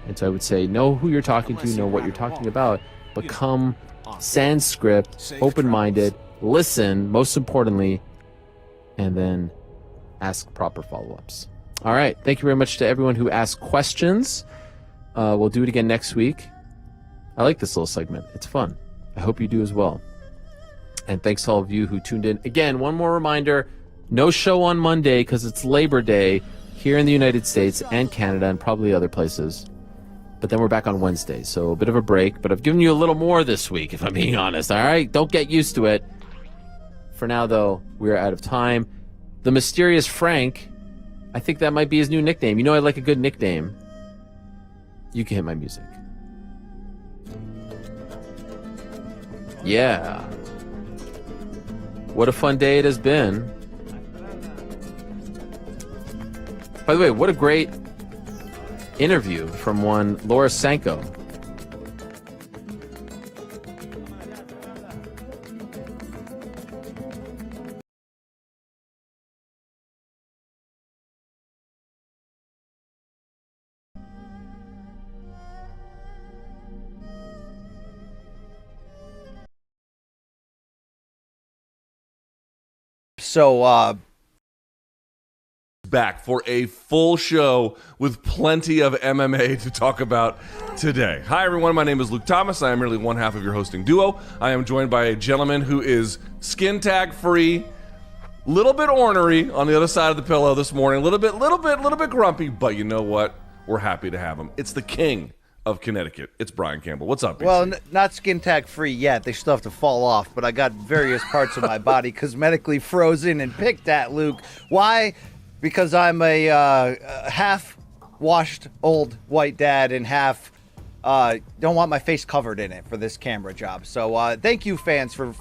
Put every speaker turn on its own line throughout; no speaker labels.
And so I would say, know who you're talking to, know what you're talking about, become Sanskrit, open-minded, listen, most importantly, and then ask proper follow-ups. All right. Thank you very much to everyone who asked questions. We'll do it again next week. I like this little segment. It's fun. I hope you do as well. And thanks to all of you who tuned in. Again, one more reminder, no show on Monday because it's Labor Day here in the United States and Canada and probably other places. But then we're back on Wednesday, so a bit of a break. But I've given you a little more this week, if I'm being honest. All right? Don't get used to it. For now, though, we're out of time. The Mysterious Frank, I think that might be his new nickname. You know I like a good nickname. You can hit my music. Yeah. What a fun day it has been. By the way, what a great interview from one Laura Sanko.
So,
back for a full show with plenty of MMA to talk about today. Hi, everyone. My name is Luke Thomas. I am merely one half of your hosting duo. I am joined by a gentleman who is skin tag free, little bit ornery on the other side of the pillow this morning, little bit grumpy, but you know what? We're happy to have him. It's the king of Connecticut. It's Brian Campbell. What's up, BC?
Well, not skin tag free yet. They still have to fall off, but I got various parts of my body cosmetically frozen and picked at, Luke. Why? Because I'm a half-washed old white dad and half don't want my face covered in it for this camera job. So thank you, fans, for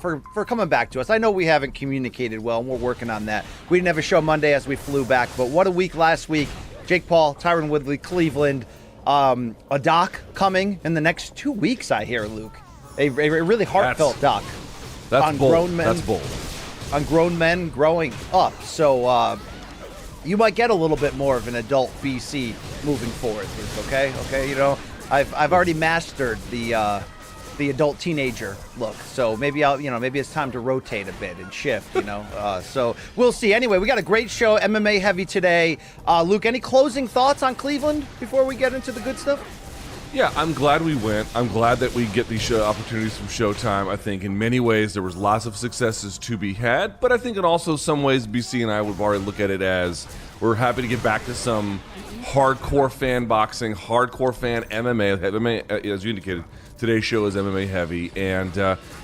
coming back to us. I know we haven't communicated well, and we're working on that. We didn't have a show Monday as we flew back, but what a week last week. Jake Paul, Tyron Woodley, Cleveland. A doc coming in the next 2 weeks, I hear, Luke. A really heartfelt doc.
That's
on
bold.
Grown men,
That's bold.
On grown men growing up. So you might get a little bit more of an adult BC moving forward, Luke, okay? You know, I've already mastered the adult teenager look. So maybe maybe it's time to rotate a bit and shift, So we'll see. Anyway, we got a great show, MMA heavy today. Luke, any closing thoughts on Cleveland before we get into the good stuff?
Yeah, I'm glad we went. I'm glad that we get these show opportunities from Showtime. I think in many ways there was lots of successes to be had, but I think in also some ways BC and I would already look at it as we're happy to get back to some hardcore fan boxing, hardcore fan MMA. MMA, as you indicated, today's show is MMA heavy, and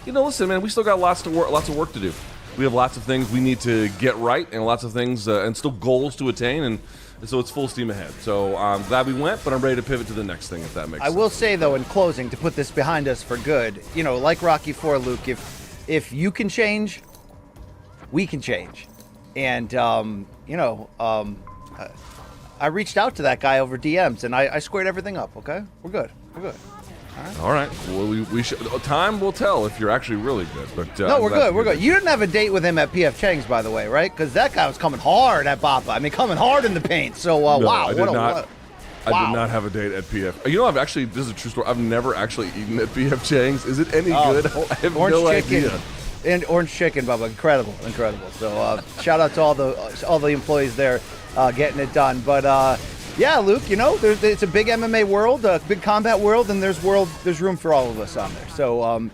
listen, man, we still got lots of work to do. We have lots of things we need to get right, and lots of things, and still goals to attain, and so it's full steam ahead. So I'm glad we went, but I'm ready to pivot to the next thing, if that makes sense.
I will say, though, in closing, to put this behind us for good, like Rocky IV, Luke, if you can change, we can change, and I reached out to that guy over DMs, and I squared everything up. Okay, we're good.
All right. Well, we should. Time will tell if you're actually really good. But
no, we're good. We're good. You didn't have a date with him at PF Chang's, by the way, right? Because that guy was coming hard at Bapa. I mean, coming hard in the paint. So
no,
wow,
I did not have a date at PF. I've actually, this is a true story. I've never actually eaten at PF Chang's. Is it any good? I have no idea.
And orange chicken, Bubba, incredible. So shout out to all the employees there getting it done. But yeah, Luke, it's a big MMA world, a big combat world, and there's room for all of us on there. So,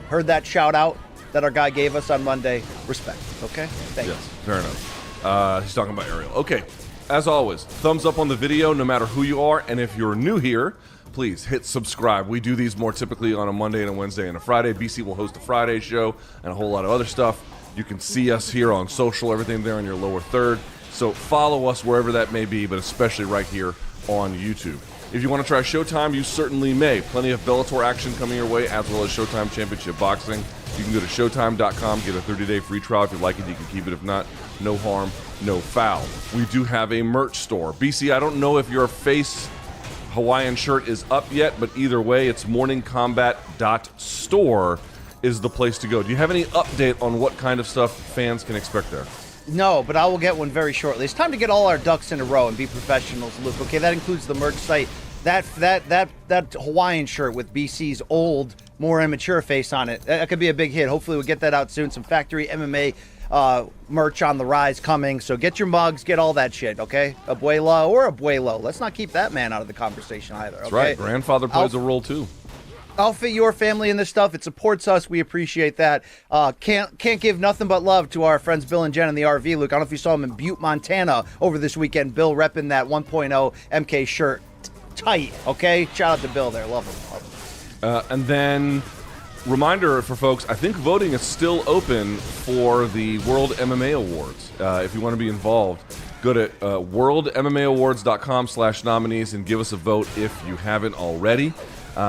heard that shout out that our guy gave us on Monday. Respect, okay? Thanks.
Yes, fair enough. He's talking about Ariel. Okay, as always, thumbs up on the video, no matter who you are, and if you're new here, please hit subscribe. We do these more typically on a Monday and a Wednesday and a Friday. BC will host a Friday show and a whole lot of other stuff. You can see us here on social, everything there in your lower third. So follow us wherever that may be, but especially right here on YouTube. If you want to try Showtime, you certainly may. Plenty of Bellator action coming your way, as well as Showtime Championship Boxing. You can go to Showtime.com, get a 30-day free trial. If you like it, you can keep it. If not, no harm, no foul. We do have a merch store. BC, I don't know if your face Hawaiian shirt is up yet, but either way, it's morningcombat.store is the place to go. Do you have any update on what kind of stuff fans can expect there?
No, but I will get one very shortly. It's time to get all our ducks in a row and be professionals, Luke. Okay, that includes the merch site. that Hawaiian shirt with BC's old, more immature face on it, that could be a big hit. Hopefully we'll get that out soon. Some factory MMA merch on the rise coming. So get your mugs, get all that shit, okay? Abuela or Abuelo. Let's not keep that man out of the conversation either, okay?
That's right. Grandfather plays a role too.
Outfit your family in this stuff. It supports us. We appreciate that. Can't give nothing but love to our friends Bill and Jen in the RV. Luke, I don't know if you saw them in Butte, Montana over this weekend. Bill repping that 1.0 MK shirt. Tight, okay? Shout out to Bill there. Love him.
And then, reminder for folks, I think voting is still open for the World MMA Awards. If you want to be involved, go to worldmmaawards.com/nominees and give us a vote if you haven't already.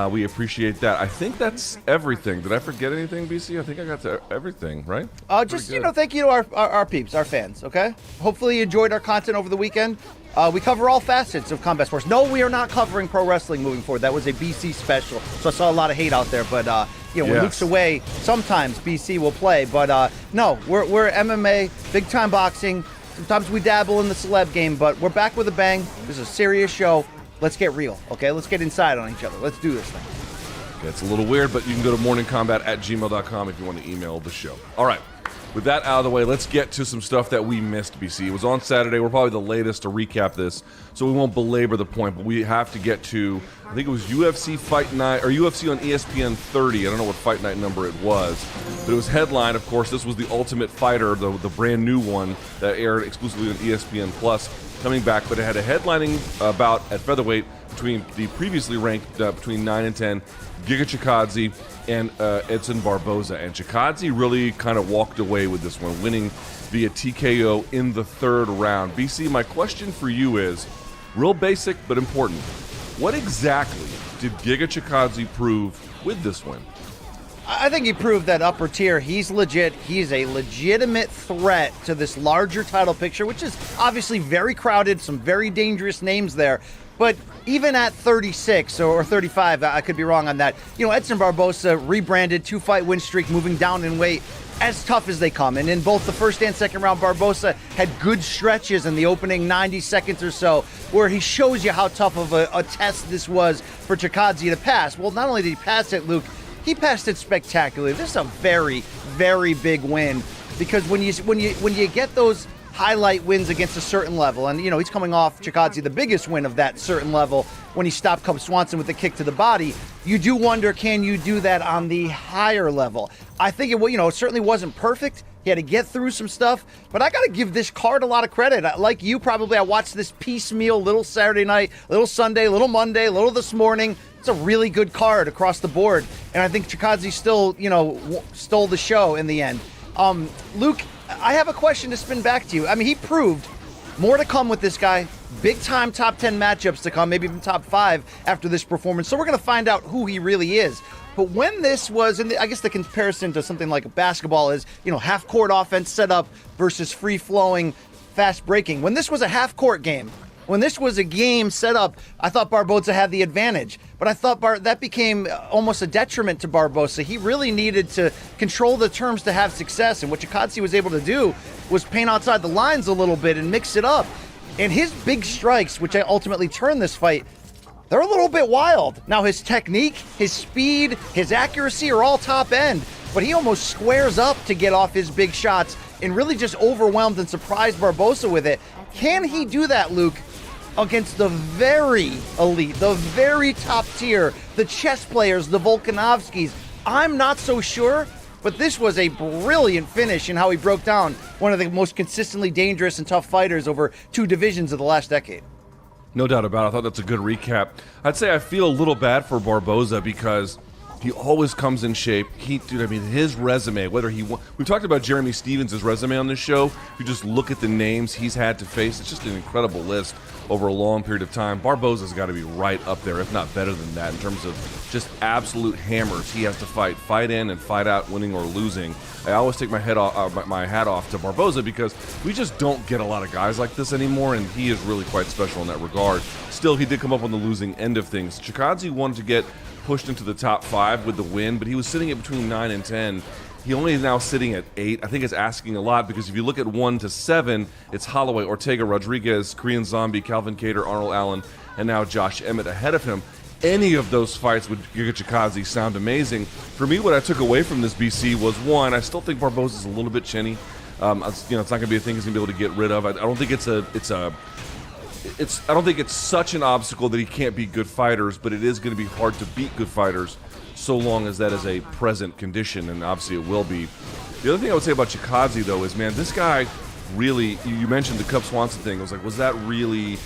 We appreciate that. I think that's everything. Did I forget anything, BC? I think I got to everything, right?
Just, thank you to our peeps, our fans, okay? Hopefully you enjoyed our content over the weekend. We cover all facets of combat sports. No, we are not covering pro wrestling moving forward. That was a BC special, so I saw a lot of hate out there. But, when Luke's away, sometimes BC will play. But, no, we're MMA, big-time boxing. Sometimes we dabble in the celeb game, but we're back with a bang. This is a serious show. Let's get real, okay? Let's get inside on each other. Let's do this thing.
Okay, it's a little weird, but you can go to morningcombat@gmail.com if you want to email the show. All right. With that out of the way, let's get to some stuff that we missed, BC. It was on Saturday. We're probably the latest to recap this, so we won't belabor the point, but we have to get to, I think it was UFC Fight Night, or UFC on ESPN 30. I don't know what Fight Night number it was, but it was headlined, of course. This was the Ultimate Fighter, the brand new one that aired exclusively on ESPN Plus, coming back, but it had a headlining bout at featherweight between the previously ranked between 9 and 10 Giga Chikadze and Edson Barboza. And Chikadze really kind of walked away with this one, winning via TKO in the third round. BC, my question for you is, real basic but important. What exactly did Giga Chikadze prove with this win?
I think he proved that upper tier, he's legit. He's a legitimate threat to this larger title picture, which is obviously very crowded, some very dangerous names there. But even at 36 or 35, I could be wrong on that, Edson Barboza rebranded, 2-fight win streak, moving down in weight, as tough as they come. And in both the first and second round, Barboza had good stretches in the opening 90 seconds or so, where he shows you how tough of a test this was for Chikadze to pass. Well, not only did he pass it, Luke, he passed it spectacularly. This is a very, very big win, because when you get those highlight wins against a certain level, and he's coming off Chikadze, the biggest win of that certain level, when he stopped Cub Swanson with a kick to the body, you do wonder, can you do that on the higher level? I think it certainly wasn't perfect. He had to get through some stuff, but I got to give this card a lot of credit. Like you probably, I watched this piecemeal, little Saturday night, little Sunday, little Monday, little this morning. It's a really good card across the board, and I think Chikadze still, stole the show in the end. Luke, I have a question to spin back to you. I mean, he proved more to come with this guy. Big-time top 10 matchups to come, maybe even top 5 after this performance. So we're going to find out who he really is. But when this was, and I guess the comparison to something like basketball is, half-court offense set up versus free-flowing, fast-breaking. When this was a half-court game, when this was a game set up, I thought Barboza had the advantage. But I thought that became almost a detriment to Barboza. He really needed to control the terms to have success. And what Chikadze was able to do was paint outside the lines a little bit and mix it up. And his big strikes, which ultimately turned this fight, they're a little bit wild. Now, his technique, his speed, his accuracy are all top end. But he almost squares up to get off his big shots and really just overwhelmed and surprised Barboza with it. Can he do that, Luke, against the very elite, the very top tier, the chess players, the Volkanovskis? I'm not so sure, but this was a brilliant finish in how he broke down one of the most consistently dangerous and tough fighters over 2 divisions of the last decade.
No doubt about it. I thought that's a good recap. I'd say I feel a little bad for Barboza because he always comes in shape. His resume, we've talked about Jeremy Stevens' resume on this show. If you just look at the names he's had to face, it's just an incredible list over a long period of time. Barboza's got to be right up there, if not better than that, in terms of just absolute hammers he has to fight in and fight out, winning or losing. I always take my hat off to Barboza because we just don't get a lot of guys like this anymore, and he is really quite special in that regard. Still, he did come up on the losing end of things. Chikadze wanted to get pushed into the top 5 with the win, but he was sitting at between 9 and 10. He only is now sitting at 8. I think it's asking a lot because if you look at 1 to 7, it's Holloway, Ortega, Rodriguez, Korean Zombie, Calvin Kattar, Arnold Allen, and now Josh Emmett ahead of him. Any of those fights with Giga Chikadze sound amazing. For me, what I took away from this BC was, one, I still think Barboza's a little bit chinny. It's not going to be a thing he's going to be able to get rid of. I don't think I don't think it's such an obstacle that he can't beat good fighters, but it is going to be hard to beat good fighters so long as that is a present condition, and obviously it will be. The other thing I would say about Chikadze, though, is, man, this guy really, you mentioned the Cub Swanson thing. I was like, was that really,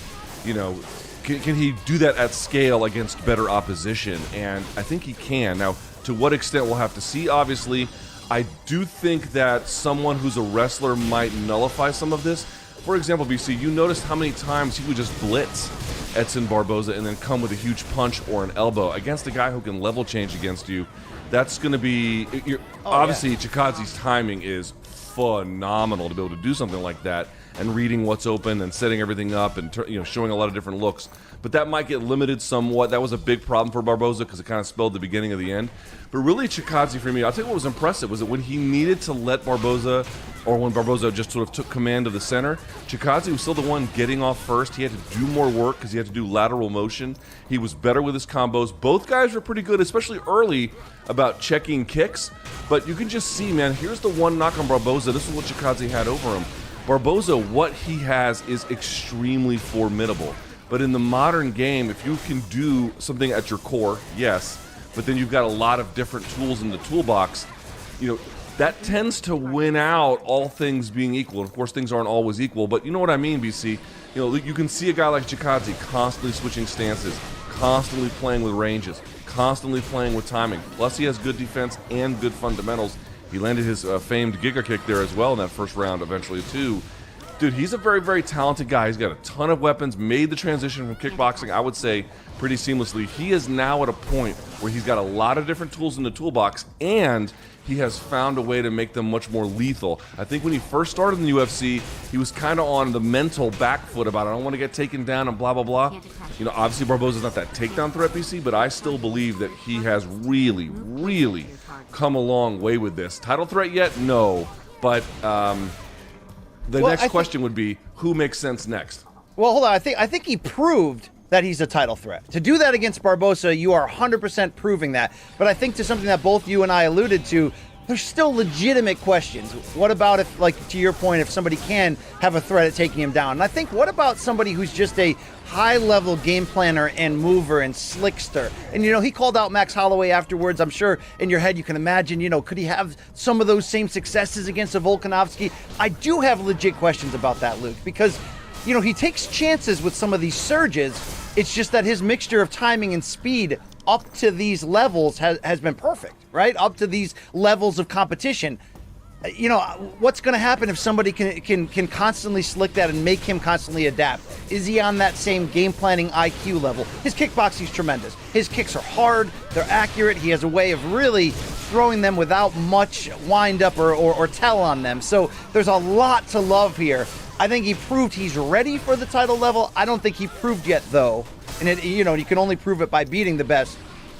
can he do that at scale against better opposition? And I think he can. Now, to what extent we'll have to see, obviously. I do think that someone who's a wrestler might nullify some of this. For example, BC, you noticed how many times he would just blitz Edson Barboza and then come with a huge punch or an elbow against a guy who can level change against you. That's going to be... obviously, Chikadze's timing is phenomenal to be able to do something like that, and reading what's open and setting everything up and showing a lot of different looks. But that might get limited somewhat. That was a big problem for Barboza because it kind of spelled the beginning of the end. But really, Chikadze, for me, I'll tell you what was impressive was that when he needed to let Barboza, or when Barboza just sort of took command of the center, Chikadze was still the one getting off first. He had to do more work because he had to do lateral motion. He was better with his combos. Both guys were pretty good, especially early, about checking kicks. But you can just see, man, here's the one knock on Barboza. This is what Chikadze had over him. Barboza, what he has is extremely formidable. But in the modern game, if you can do something at your core, yes, but then you've got a lot of different tools in the toolbox, that tends to win out, all things being equal. And of course, things aren't always equal, but you know what I mean, BC? You can see a guy like Chikadze constantly switching stances, constantly playing with ranges, constantly playing with timing. Plus, he has good defense and good fundamentals. He landed his famed Giga kick there as well in that first round eventually, too. Dude, he's a very, very talented guy. He's got a ton of weapons, made the transition from kickboxing, I would say, pretty seamlessly. He is now at a point where he's got a lot of different tools in the toolbox, and he has found a way to make them much more lethal. I think when he first started in the UFC, he was kind of on the mental back foot about, I don't want to get taken down and blah, blah, blah. Obviously Barboza's not that takedown threat, BC, but I still believe that he has really, really come a long way with this. Title threat yet? No. But the next question would be, who makes sense next?
Well, hold on. I think he proved that he's a title threat. To do that against Barboza, you are 100% proving that. But I think to something that both you and I alluded to, there's still legitimate questions. What about if, like, to your point, if somebody can have a threat at taking him down? And I think, what about somebody who's just a high-level game planner and mover and slickster? And, he called out Max Holloway afterwards. I'm sure in your head you can imagine, could he have some of those same successes against a Volkanovski? I do have legit questions about that, Luke, because, he takes chances with some of these surges. It's just that his mixture of timing and speed up to these levels has been perfect, right? Up to these levels of competition. What's going to happen if somebody can constantly slick that and make him constantly adapt? Is he on that same game planning IQ level? His kickboxing is tremendous. His kicks are hard, they're accurate. He has a way of really throwing them without much wind up or tell on them. So there's a lot to love here. I think he proved he's ready for the title level. I don't think he proved yet, though, and you can only prove it by beating the best,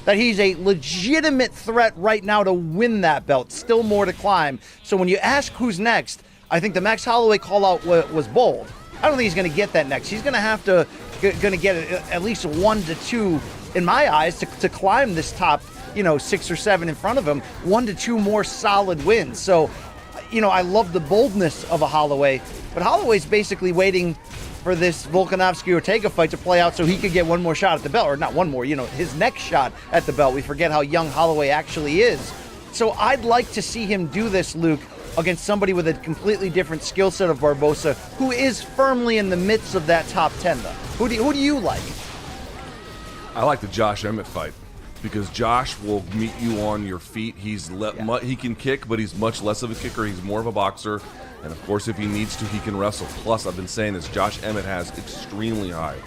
that he's a legitimate threat right now to win that belt. Still more to climb. So when you ask who's next, I think the Max Holloway call-out was bold. I don't think he's going to get that next. He's going to have to get at least 1 to 2, in my eyes, to climb this top, 6 or 7 in front of him. 1 to 2 more solid wins. So, I love the boldness of a Holloway, but Holloway's basically waiting for this Volkanovski-Ortega fight to play out so he could get one more shot at the belt, or not one more, his next shot at the belt. We forget how young Holloway actually is. So I'd like to see him do this, Luke, against somebody with a completely different skill set of Barboza, who is firmly in the midst of that top 10, though. Who do you like?
I like the Josh Emmett fight, because Josh will meet you on your feet. He can kick, but he's much less of a kicker. He's more of a boxer. And of course, if he needs to, he can wrestle. Plus, I've been saying this, Josh Emmett has extremely high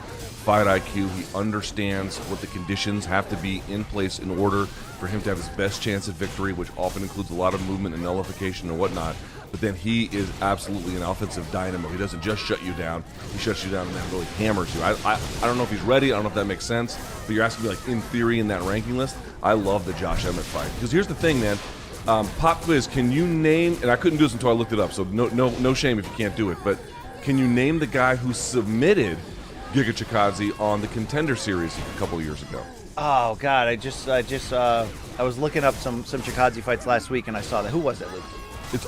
fight IQ. He understands what the conditions have to be in place in order for him to have his best chance at victory, which often includes a lot of movement and nullification and whatnot. But then he is absolutely an offensive dynamo. He doesn't just shut you down. He shuts you down and then really hammers you. I don't know if he's ready. I don't know if that makes sense. But you're asking me, like, in theory, in that ranking list, I love the Josh Emmett fight. Because here's the thing, man. Pop quiz, can you name, and I couldn't do this until I looked it up, so no shame if you can't do it, but can you name the guy who submitted Giga Chikadze on the Contender Series a couple of years ago.
Oh God, I was looking up some Chikadze fights last week, and I saw that. Who was it, Luke?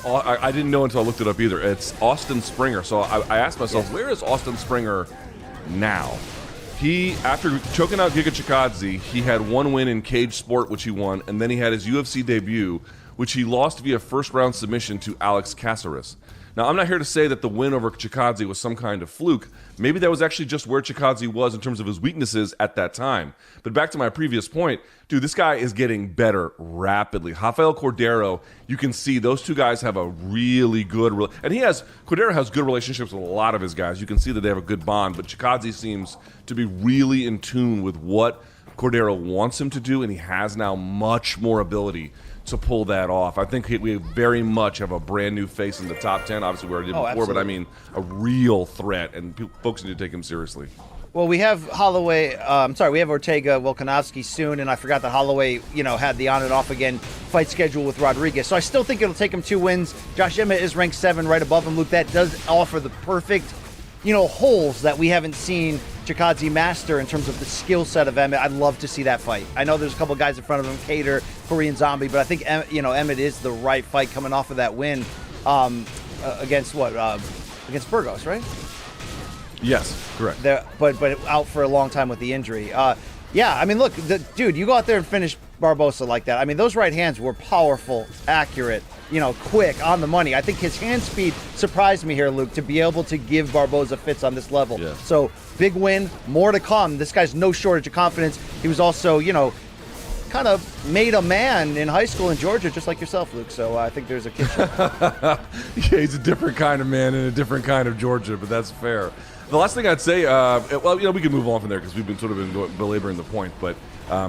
I didn't know until I looked it up either. It's Austin Springer. So I asked myself, where is Austin Springer now? He, after choking out Giga Chikadze, he had one win in Cage Sport, which he won, and then he had his UFC debut, which he lost via first-round submission to Alex Caceres. Now, I'm not here to say that the win over Chikadze was some kind of fluke. Maybe that was actually just where Chikadze was in terms of his weaknesses at that time. But back to my previous point, dude, this guy is getting better rapidly. Rafael Cordero, you can see those two guys have a really good... And Cordero has good relationships with a lot of his guys. You can see that they have a good bond, but Chikadze seems to be really in tune with what Cordero wants him to do, and he has now much more ability to pull that off. I think we very much have a brand new face in the top 10. Obviously, we already did before,
absolutely.
but I mean a real threat, and folks need to take him seriously.
Well, we have Holloway. We have Ortega Volkanovski soon, and I forgot that Holloway, had the on and off again fight schedule with Rodriguez. So I still think it'll take him 2 wins. Josh Emmett is ranked 7, right above him. Luke, that does offer the perfect, holes that we haven't seen Chikadze master in terms of the skill set of Emmett. I'd love to see that fight. I know there's a couple guys in front of him, Cater, Korean Zombie, but I think Emmett is the right fight coming off of that win against against Burgos, right?
Yes, correct.
But out for a long time with the injury. Look, dude, you go out there and finish Barbosa like that. I mean, those right hands were powerful, accurate, quick, on the money. I think his hand speed surprised me here, Luke, to be able to give Barbosa fits on this level.
Yeah.
So, big win, more to come. This guy's no shortage of confidence. He was also, kind of made a man in high school in Georgia, just like yourself, Luke. So I think there's a kitchen.
Yeah, he's a different kind of man in a different kind of Georgia, but that's fair. The last thing I'd say, we can move on from there because we've been sort of belaboring the point, but I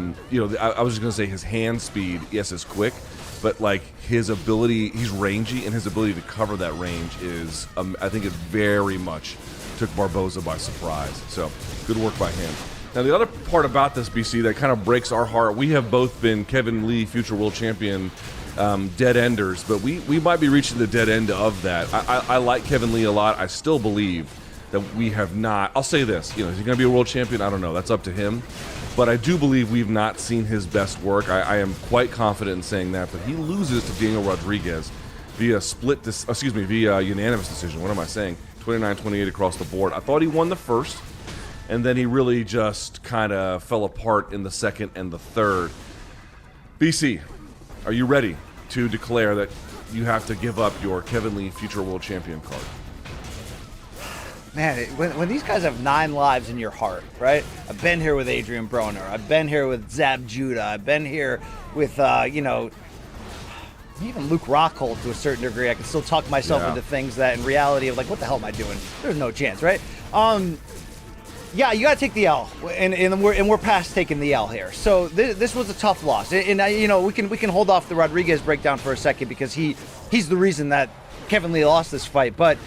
was just going to say his hand speed, yes, is quick, but like his ability, he's rangy, and his ability to cover that range is, I think, it very much took Barbosa by surprise. So good work by him. Now the other part about this, BC, that kind of breaks our heart, we have both been Kevin Lee, future world champion, dead enders, but we might be reaching the dead end of that. I like Kevin Lee a lot. I still believe that we have not. I'll say this, is he going to be a world champion? I don't know. That's up to him. But I do believe we've not seen his best work. I am quite confident in saying that. But he loses to Daniel Rodriguez via unanimous decision. What am I saying? 29-28 across the board. I thought he won the first, and then he really just kind of fell apart in the second and the third. BC, are you ready to declare that you have to give up your Kevin Lee future world champion card?
Man, when these guys have 9 lives in your heart, right? I've been here with Adrian Broner. I've been here with Zab Judah. I've been here with, even Luke Rockhold to a certain degree. I can still talk myself into things that in reality of like, what the hell am I doing? There's no chance, right? Yeah, you got to take the L, and we're past taking the L here. So this was a tough loss, and we can hold off the Rodriguez breakdown for a second because he's the reason that Kevin Lee lost this fight, but.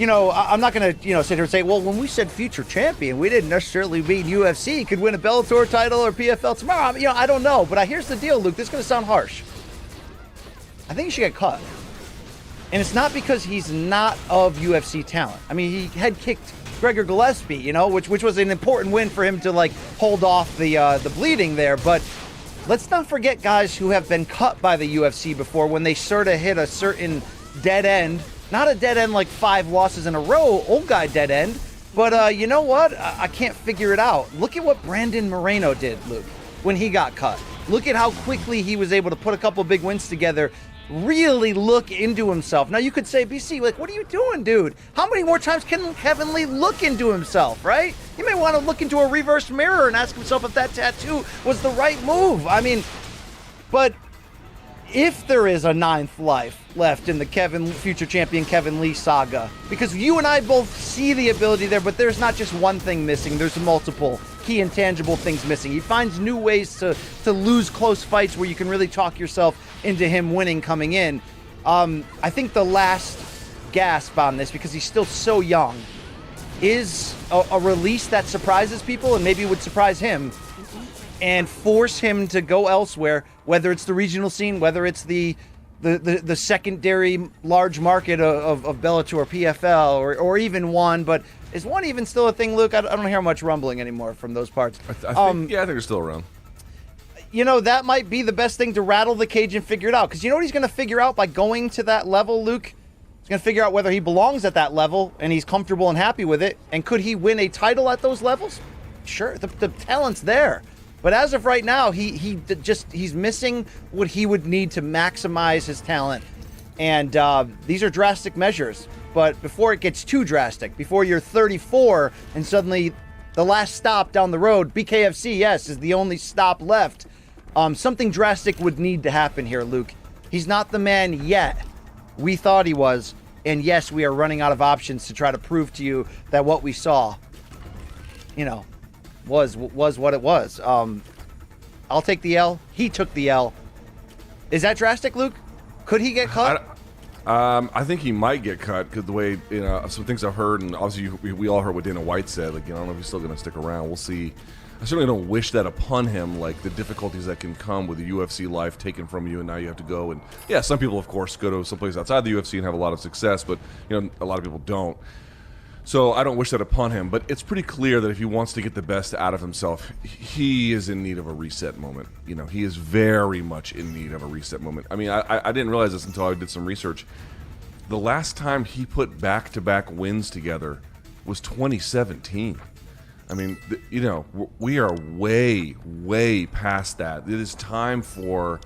I'm not going to, sit here and say, well, when we said future champion, we didn't necessarily mean UFC could win a Bellator title or PFL tomorrow. I don't know. But here's the deal, Luke. This is going to sound harsh. I think he should get cut. And it's not because he's not of UFC talent. I mean, he head kicked Gregor Gillespie, which was an important win for him to, hold off the bleeding there. But let's not forget guys who have been cut by the UFC before when they sort of hit a certain dead end. Not a dead end like 5 losses in a row, old guy dead end. But you know what? I can't figure it out. Look at what Brandon Moreno did, Luke, when he got cut. Look at how quickly he was able to put a couple big wins together, really look into himself. Now you could say, BC, what are you doing, dude? How many more times can Kevin Lee look into himself, right? He may want to look into a reverse mirror and ask himself if that tattoo was the right move. But if there is a 9th life left in the future champion Kevin Lee saga, because you and I both see the ability there, but there's not just one thing missing, there's multiple key intangible things missing. He finds new ways to lose close fights where you can really talk yourself into him winning coming in. I think the last gasp on this, because he's still so young, is a release that surprises people and maybe would surprise him and force him to go elsewhere, whether it's the regional scene, whether it's the secondary large market of Bellator, PFL, or even one, but Is one even still a thing, Luke? I don't hear much rumbling anymore from those parts.
I think they're still around.
You know, that might be the best thing to rattle the cage and figure it out. Because you know what he's going to figure out by going to that level, Luke? He's going to figure out whether he belongs at that level and he's comfortable and happy with it. And could he win a title at those levels? Sure, the talent's there. But as of right now, he's missing what he would need to maximize his talent. And these are drastic measures. But before it gets too drastic, before you're 34 and suddenly the last stop down the road, BKFC, yes, is the only stop left. Something drastic would need to happen here, Luke. He's not the man yet we thought he was. And yes, we are running out of options to try to prove to you that what we saw, you know, was what it was. I'll take the L. He took the L. Is that drastic, Luke? Could he get cut?
I think he might get cut because the way, you know, some things I've heard, and obviously we all heard what Dana White said. Like, you know, I don't know if he's still going to stick around. We'll see. I certainly don't wish that upon him, like the difficulties that can come with the UFC life taken from you, and now you have to go. And yeah, some people, of course, go to someplace outside the UFC and have a lot of success, but you know, a lot of people don't. So I don't wish that upon him, but it's pretty clear that if he wants to get the best out of himself, he is in need of a reset moment. You know, he is very much in need of a reset moment. I mean, I didn't realize this until I did some research. The last time he put back-to-back wins together was 2017. I mean, you know, we are way, way past that. It is time for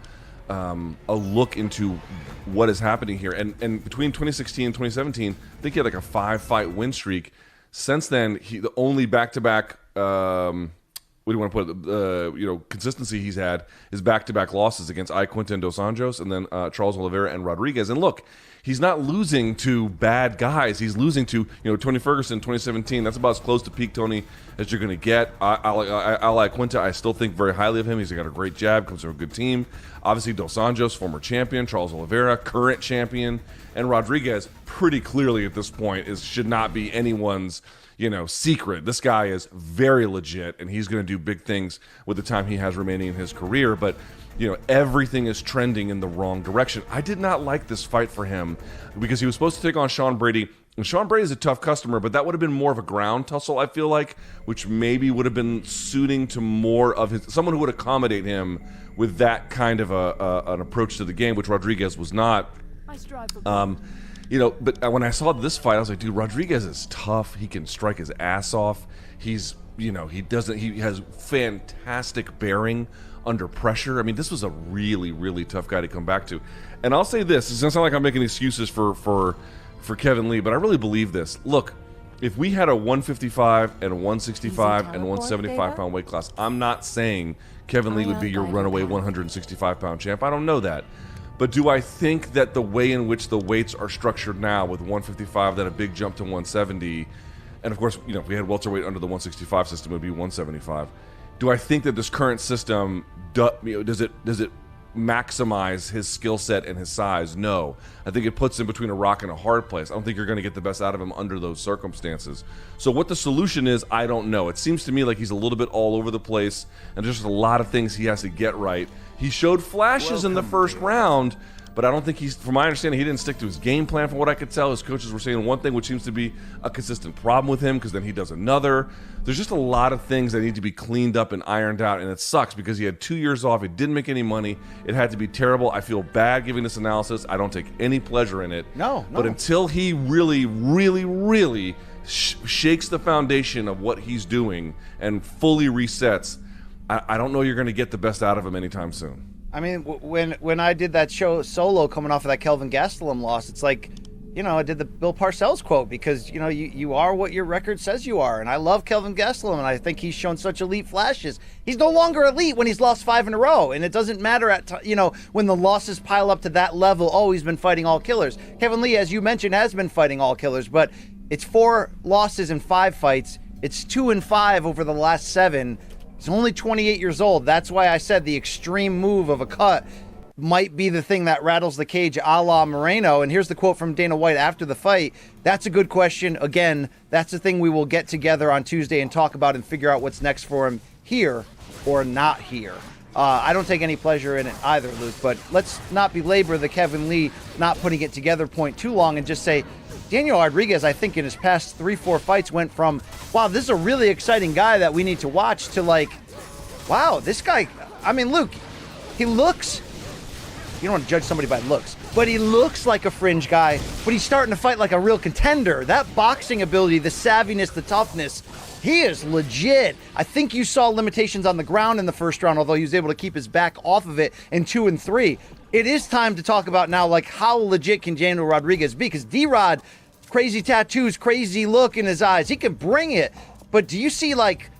a look into what is happening here. And between 2016 and 2017, I think he had like a 5-fight win streak. Since then, the only back-to-back, what do you want to put it, you know, consistency he's had is back-to-back losses against Quinten Dos Anjos and then Charles Oliveira and Rodriguez. And look, he's not losing to bad guys. He's losing to, you know, Tony Ferguson 2017. That's about as close to peak Tony as you're going to get. Quinta, I still think very highly of him. He's got a great jab, comes from a good team. Obviously, Dos Anjos, former champion. Charles Oliveira, current champion. And Rodriguez, pretty clearly at this point, should not be anyone's, you know, secret. This guy is very legit, and he's going to do big things with the time he has remaining in his career. But you know, everything is trending in the wrong direction. I did not like this fight for him because he was supposed to take on Sean Brady. And Sean Brady is a tough customer, but that would have been more of a ground tussle, I feel like, which maybe would have been suiting to more of someone who would accommodate him with that kind of an approach to the game, which Rodriguez was not. You know, but when I saw this fight, I was like, dude, Rodriguez is tough. He can strike his ass off. He's, you know, he has fantastic bearing under pressure. I mean, this was a really, really tough guy to come back to. And I'll say this, it's going to sound like I'm making excuses for Kevin Lee, but I really believe this. Look, if we had a 155 and a 165 and 175 pound weight class, I'm not saying Kevin Lee would be your runaway 165 pound champ. I don't know that. But do I think that the way in which the weights are structured now with 155, then a big jump to 170, and of course, you know, if we had welterweight under the 165 system, it would be 175. Do I think that this current system, does it maximize his skill set and his size? No. I think it puts him between a rock and a hard place. I don't think you're going to get the best out of him under those circumstances. So what the solution is, I don't know. It seems to me like he's a little bit all over the place, and there's just a lot of things he has to get right. He showed flashes in the first round, but I don't think from my understanding, he didn't stick to his game plan. From what I could tell, his coaches were saying one thing, which seems to be a consistent problem with him, because then he does another. There's just a lot of things that need to be cleaned up and ironed out, and it sucks because he had 2 years off. He didn't make any money. It had to be terrible. I feel bad giving this analysis. I don't take any pleasure in it.
No.
But until he really, really, really shakes the foundation of what he's doing and fully resets, I don't know you're going to get the best out of him anytime soon.
I mean, when I did that show solo coming off of that Kelvin Gastelum loss, it's like, you know, I did the Bill Parcells quote because, you know, you are what your record says you are. And I love Kelvin Gastelum, and I think he's shown such elite flashes. He's no longer elite when he's lost 5 in a row. And it doesn't matter when the losses pile up to that level. Oh, he's been fighting all killers. Kevin Lee, as you mentioned, has been fighting all killers, but it's 4 losses in 5 fights. It's 2 and 5 over the last 7. He's only 28 years old. That's why I said the extreme move of a cut might be the thing that rattles the cage a la Moreno. And here's the quote from Dana White after the fight. That's a good question. Again, that's the thing we will get together on Tuesday and talk about and figure out what's next for him here or not here. I don't take any pleasure in it either, Luke, but let's not belabor the Kevin Lee not putting it together point too long and just say, Daniel Rodriguez, I think in his past 3-4 fights went from, wow, this is a really exciting guy that we need to watch, to like, wow, this guy, I mean, Luke, he looks, you don't want to judge somebody by looks, but he looks like a fringe guy, but he's starting to fight like a real contender. That boxing ability, the savviness, the toughness, he is legit. I think you saw limitations on the ground in the first round, although he was able to keep his back off of it in 2 and 3. It is time to talk about now, like, how legit can Daniel Rodriguez be? Because D-Rod, crazy tattoos, crazy look in his eyes, he can bring it. But do you see like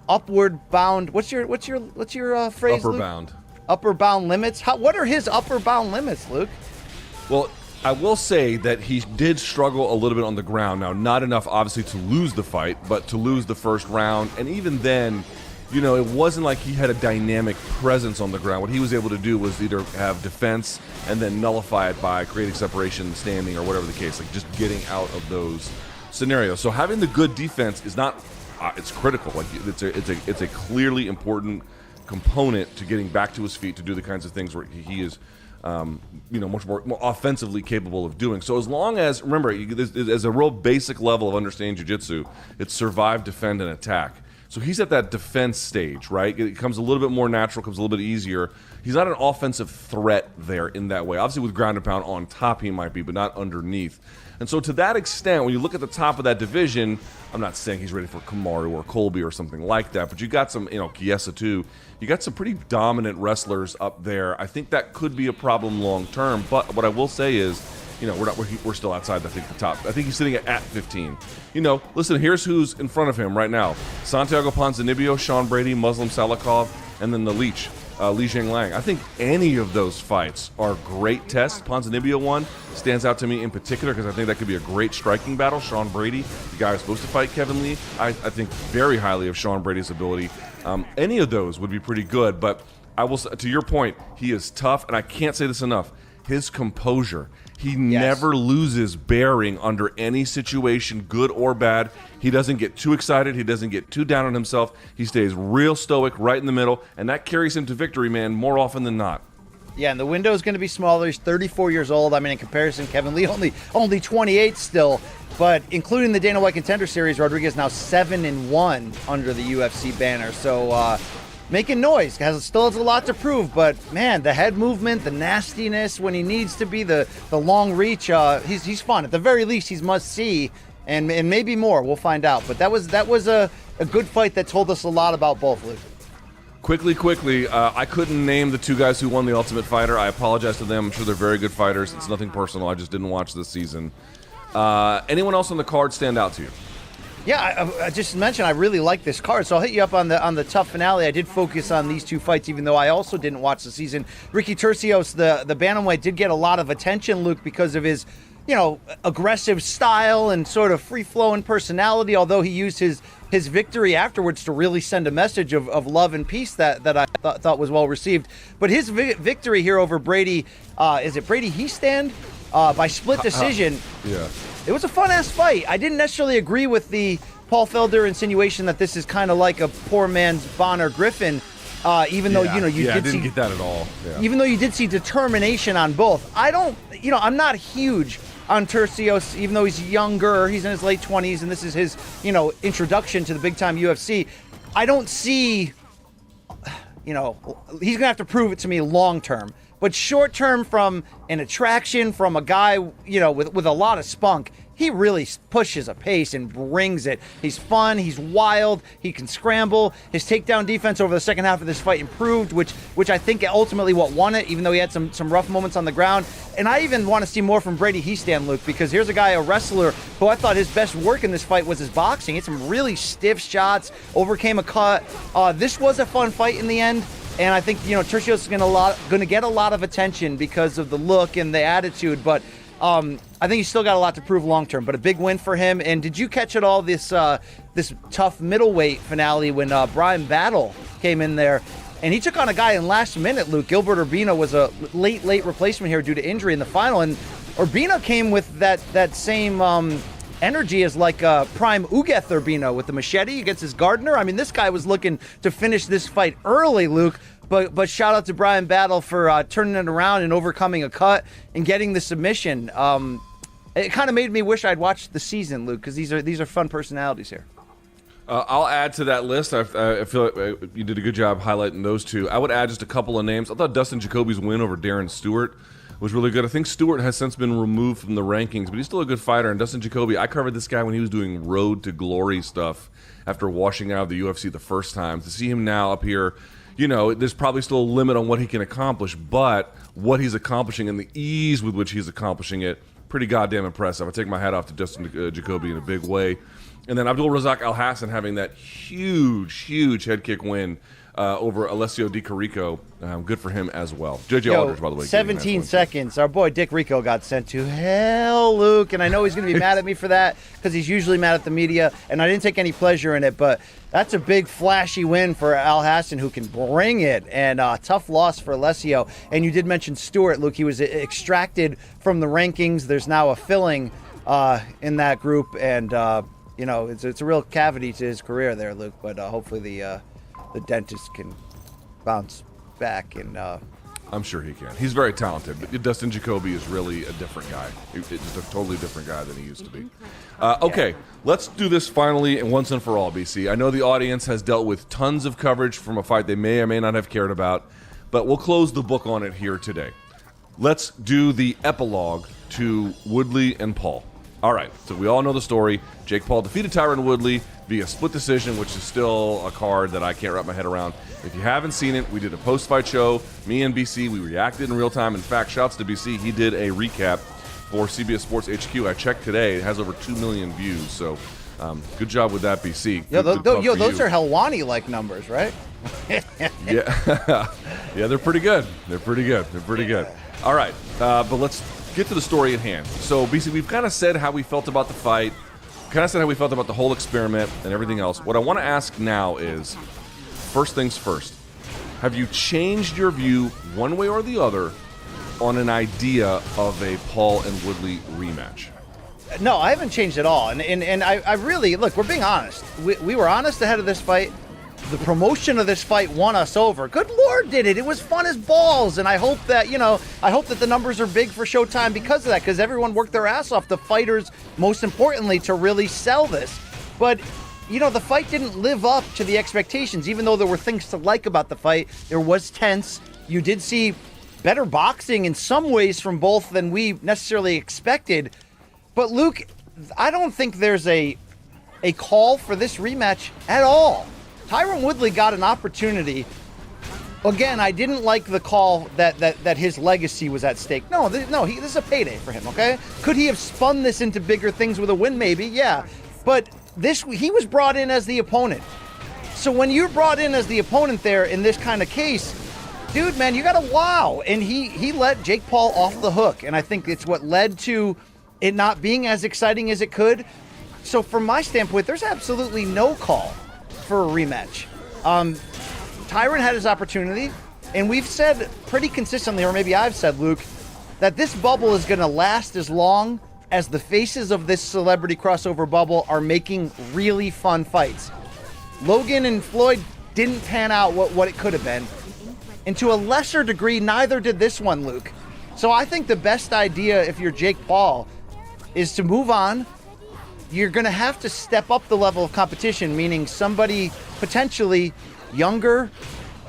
upward bound? What's your phrase?
Upper
Luke?
bound.
Upper bound limits. What are his upper bound limits, Luke?
Well, I will say that he did struggle a little bit on the ground. Now, not enough, obviously, to lose the fight, but to lose the first round. And even then, you know, it wasn't like he had a dynamic presence on the ground. What he was able to do was either have defense and then nullify it by creating separation, standing, or whatever the case, like just getting out of those scenarios. So having the good defense is not, it's critical. Like it's a clearly important component to getting back to his feet to do the kinds of things where he is, you know, much more offensively capable of doing. So as long as, remember, as a real basic level of understanding jiu-jitsu, it's survive, defend, and attack. So he's at that defense stage, right? It comes a little bit more natural, comes a little bit easier. He's not an offensive threat there in that way. Obviously, with ground and pound on top, he might be, but not underneath. And so to that extent, when you look at the top of that division, I'm not saying he's ready for Kamaru or Colby or something like that, but you got some, you know, Chiesa too. You got some pretty dominant wrestlers up there. I think that could be a problem long term. But what I will say is, you know, we're still outside, I think, the top. I think he's sitting at 15. You know, listen, here's who's in front of him right now. Santiago Ponzinibbio, Sean Brady, Muslim Salikov, and then the Leech, Li Jingliang. I think any of those fights are great tests. Ponzinibbio one stands out to me in particular because I think that could be a great striking battle. Sean Brady, the guy who's supposed to fight Kevin Lee, I think very highly of Sean Brady's ability. Any of those would be pretty good, but I will, to your point, he is tough, and I can't say this enough. His composure. He never loses bearing under any situation, good or bad. He doesn't get too excited. He doesn't get too down on himself. He stays real stoic right in the middle, and that carries him to victory, man, more often than not.
Yeah, and the window is going to be smaller. He's 34 years old. I mean, in comparison, Kevin Lee only 28 still. But including the Dana White Contender Series, Rodriguez now 7-1 under the UFC banner. So making noise. Still has a lot to prove, but man, the head movement, the nastiness when he needs to be, the long reach, he's fun. At the very least, he's must see, and maybe more. We'll find out. But that was a good fight that told us a lot about both, Luke.
Quickly, I couldn't name the two guys who won the Ultimate Fighter. I apologize to them. I'm sure they're very good fighters. It's nothing personal. I just didn't watch this season. Anyone else on the card stand out to you?
Yeah, I just mentioned I really like this card, so I'll hit you up on the tough finale. I did focus on these two fights, even though I also didn't watch the season. Ricky Turcios, the bantamweight, did get a lot of attention, Luke, because of his, you know, aggressive style and sort of free-flowing personality, although he used his victory afterwards to really send a message of love and peace that I thought was well received. But his victory here over Brady, is it Brady Heastand? By split decision.
Yeah.
It was a fun-ass fight. I didn't necessarily agree with the Paul Felder insinuation that this is kind of like a poor man's Bonner Griffin, even though, you know, you
did see, get that at all. Yeah.
Even though you did see determination on both. I'm not huge on Turcios, even though he's younger. He's in his late 20s, and this is his, you know, introduction to the big-time UFC. I don't see, you know, he's going to have to prove it to me long-term. But short-term, from an attraction, from a guy, you know, with a lot of spunk, he really pushes a pace and brings it. He's fun. He's wild. He can scramble. His takedown defense over the second half of this fight improved, which I think ultimately what won it, even though he had some rough moments on the ground. And I even want to see more from Brady Heastand, Luke, because here's a guy, a wrestler, who I thought his best work in this fight was his boxing. He had some really stiff shots, overcame a cut. This was a fun fight in the end. And I think, you know, Turcios is going to get a lot of attention because of the look and the attitude. But I think he's still got a lot to prove long term. But a big win for him. And did you catch at all this tough middleweight finale when Brian Battle came in there? And he took on a guy in last minute, Luke. Gilbert Urbina was a late replacement here due to injury in the final. And Urbina came with that same energy as like prime Ugeth Urbina with the machete against his Gardner. I mean, this guy was looking to finish this fight early, Luke. But shout out to Brian Battle for turning it around and overcoming a cut and getting the submission. it kind of made me wish I'd watched the season, Luke, because these are fun personalities here.
I'll add to that list. I feel like you did a good job highlighting those two. I would add just a couple of names. I thought Dustin Jacoby's win over Darren Stewart was really good. I think Stewart has since been removed from the rankings, but he's still a good fighter. And Dustin Jacoby, I covered this guy when he was doing Road to Glory stuff after washing out of the UFC the first time. To see him now up here, you know, there's probably still a limit on what he can accomplish, but what he's accomplishing and the ease with which he's accomplishing it, pretty goddamn impressive. I take my hat off to Dustin Jacoby in a big way. And then Abdul Razak Al Hassan having that huge head kick win over Alessio Di Carico. Good for him as well. JJ Aldridge, by the way.
17 seconds. Our boy Dick Rico got sent to hell, Luke. And I know he's going to be mad at me for that because he's usually mad at the media. And I didn't take any pleasure in it. But that's a big, flashy win for Al Hassan, who can bring it. And tough loss for Alessio. And you did mention Stewart, Luke. He was extracted from the rankings. There's now a filling in that group. And... you know, it's a real cavity to his career there, Luke. But hopefully the dentist can bounce back. And
I'm sure he can. He's very talented. But Dustin Jacoby is really a different guy. He's just a totally different guy than he used to be. Okay, let's do this finally and once and for all, BC. I know the audience has dealt with tons of coverage from a fight they may or may not have cared about, but we'll close the book on it here today. Let's do the epilogue to Woodley and Paul. All right, so we all know the story. Jake Paul defeated Tyron Woodley via split decision, which is still a card that I can't wrap my head around. If you haven't seen it, we did a post-fight show. Me and BC, we reacted in real time. In fact, shouts to BC. He did a recap for CBS Sports HQ. I checked today. It has over 2 million views, so good job with that, BC.
Those are Helwani-like numbers, right?
Yeah, yeah, they're pretty good. They're pretty good. All right, but let's get to the story at hand. So, BC, we've kind of said how we felt about the fight, kind of said how we felt about the whole experiment and everything else. What I want to ask now is, first things first, have you changed your view one way or the other on an idea of a Paul and Woodley rematch?
No, I haven't changed at all. And I really, look, we're being honest. We were honest ahead of this fight. The promotion of this fight won us over. Good Lord, did it. It was fun as balls. And I hope that, the numbers are big for Showtime because of that, because everyone worked their ass off, the fighters, most importantly, to really sell this. But, the fight didn't live up to the expectations, even though there were things to like about the fight. There was tense. You did see better boxing in some ways from both than we necessarily expected. But, Luke, I don't think there's a call for this rematch at all. Tyron Woodley got an opportunity. Again, I didn't like the call that his legacy was at stake. This is a payday for him, okay? Could he have spun this into bigger things with a win? Maybe, yeah. But he was brought in as the opponent. So when you're brought in as the opponent there in this kind of case, dude, man, you got to wow. And he let Jake Paul off the hook. And I think it's what led to it not being as exciting as it could. So from my standpoint, there's absolutely no call for a rematch. Tyron had his opportunity, and we've said pretty consistently, or maybe I've said, Luke, that this bubble is going to last as long as the faces of this celebrity crossover bubble are making really fun fights. Logan and Floyd didn't pan out what it could have been, and to a lesser degree, neither did this one, Luke. So I think the best idea, if you're Jake Paul, is to move on. You're going to have to step up the level of competition, meaning somebody potentially younger,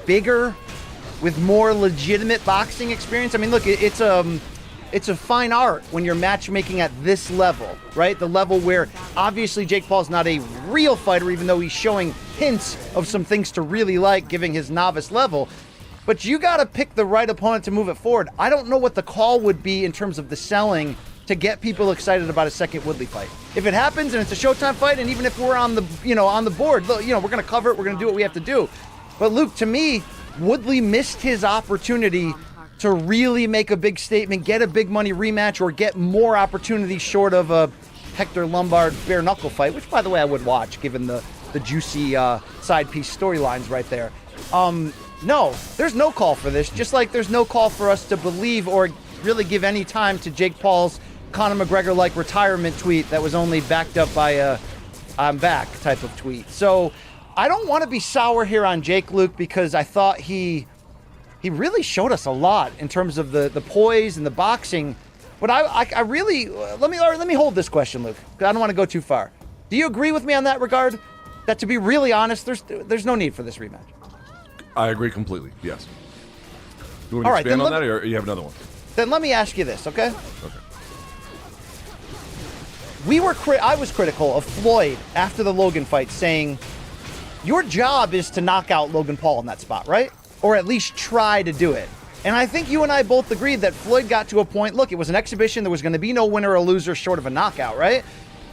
bigger, with more legitimate boxing experience. I mean, look, it's a fine art when you're matchmaking at this level, right? The level where obviously Jake Paul's not a real fighter, even though he's showing hints of some things to really like, giving his novice level. But you got to pick the right opponent to move it forward. I don't know what the call would be in terms of the selling to get people excited about a second Woodley fight. If it happens and it's a Showtime fight, and even if we're on the board, we're going to cover it. We're going to do what we have to do. But Luke, to me, Woodley missed his opportunity to really make a big statement, get a big money rematch, or get more opportunities short of a Hector Lombard bare knuckle fight, which, by the way, I would watch given the juicy side piece storylines right there. No, there's no call for this. Just like there's no call for us to believe or really give any time to Jake Paul's Conor McGregor-like retirement tweet that was only backed up by a "I'm back" type of tweet. So I don't want to be sour here on Jake, Luke, because I thought he really showed us a lot in terms of the poise and the boxing. But I really let me hold this question, Luke, because I don't want to go too far. Do you agree with me on that regard? That to be really honest, there's no need for this rematch.
I agree completely. Yes. You want
All
to
right,
expand on that, or you have another one?
Then let me ask you this, okay?
Okay.
I was critical of Floyd after the Logan fight, saying your job is to knock out Logan Paul in that spot, right? Or at least try to do it. And I think you and I both agreed that Floyd got to a point, look, it was an exhibition, there was going to be no winner or loser short of a knockout, right?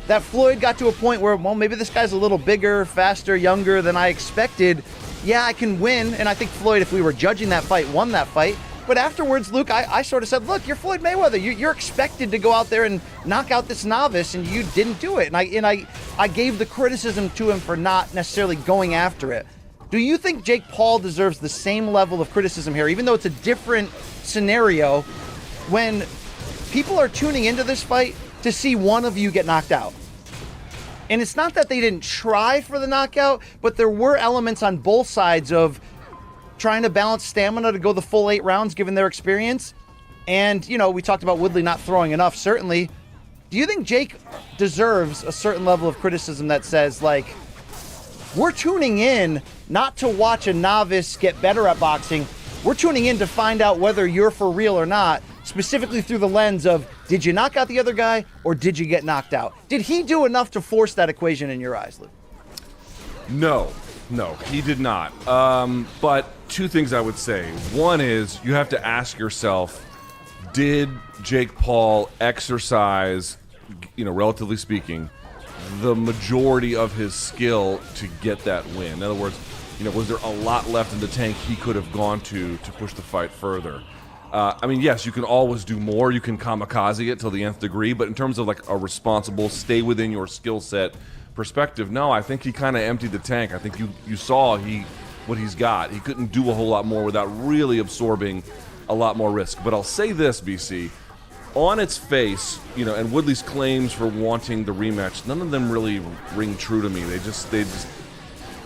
That Floyd got to a point where, well, maybe this guy's a little bigger, faster, younger than I expected. Yeah, I can win. And I think Floyd, if we were judging that fight, won that fight. But afterwards, Luke, I sort of said, look, you're Floyd Mayweather. You're expected to go out there and knock out this novice, and you didn't do it. And I gave the criticism to him for not necessarily going after it. Do you think Jake Paul deserves the same level of criticism here, even though it's a different scenario, when people are tuning into this fight to see one of you get knocked out? And it's not that they didn't try for the knockout, but there were elements on both sides of trying to balance stamina to go the full 8 rounds given their experience. And, you know, we talked about Woodley not throwing enough, certainly. Do you think Jake deserves a certain level of criticism that says, like, we're tuning in not to watch a novice get better at boxing, we're tuning in to find out whether you're for real or not, specifically through the lens of, did you knock out the other guy or did you get knocked out? Did he do enough to force that equation in your eyes, Luke?
No, he did not. But two things I would say. One is you have to ask yourself, did Jake Paul exercise, you know, relatively speaking, the majority of his skill to get that win? In other words, you know, was there a lot left in the tank he could have gone to push the fight further? I mean, yes, you can always do more. You can kamikaze it till the nth degree, but in terms of like a responsible, stay within your skill set perspective, no, I think he kind of emptied the tank. I think you saw what he's got. He couldn't do a whole lot more without really absorbing a lot more risk. But I'll say this, BC, on its face, you know, and Woodley's claims for wanting the rematch, none of them really ring true to me. They just,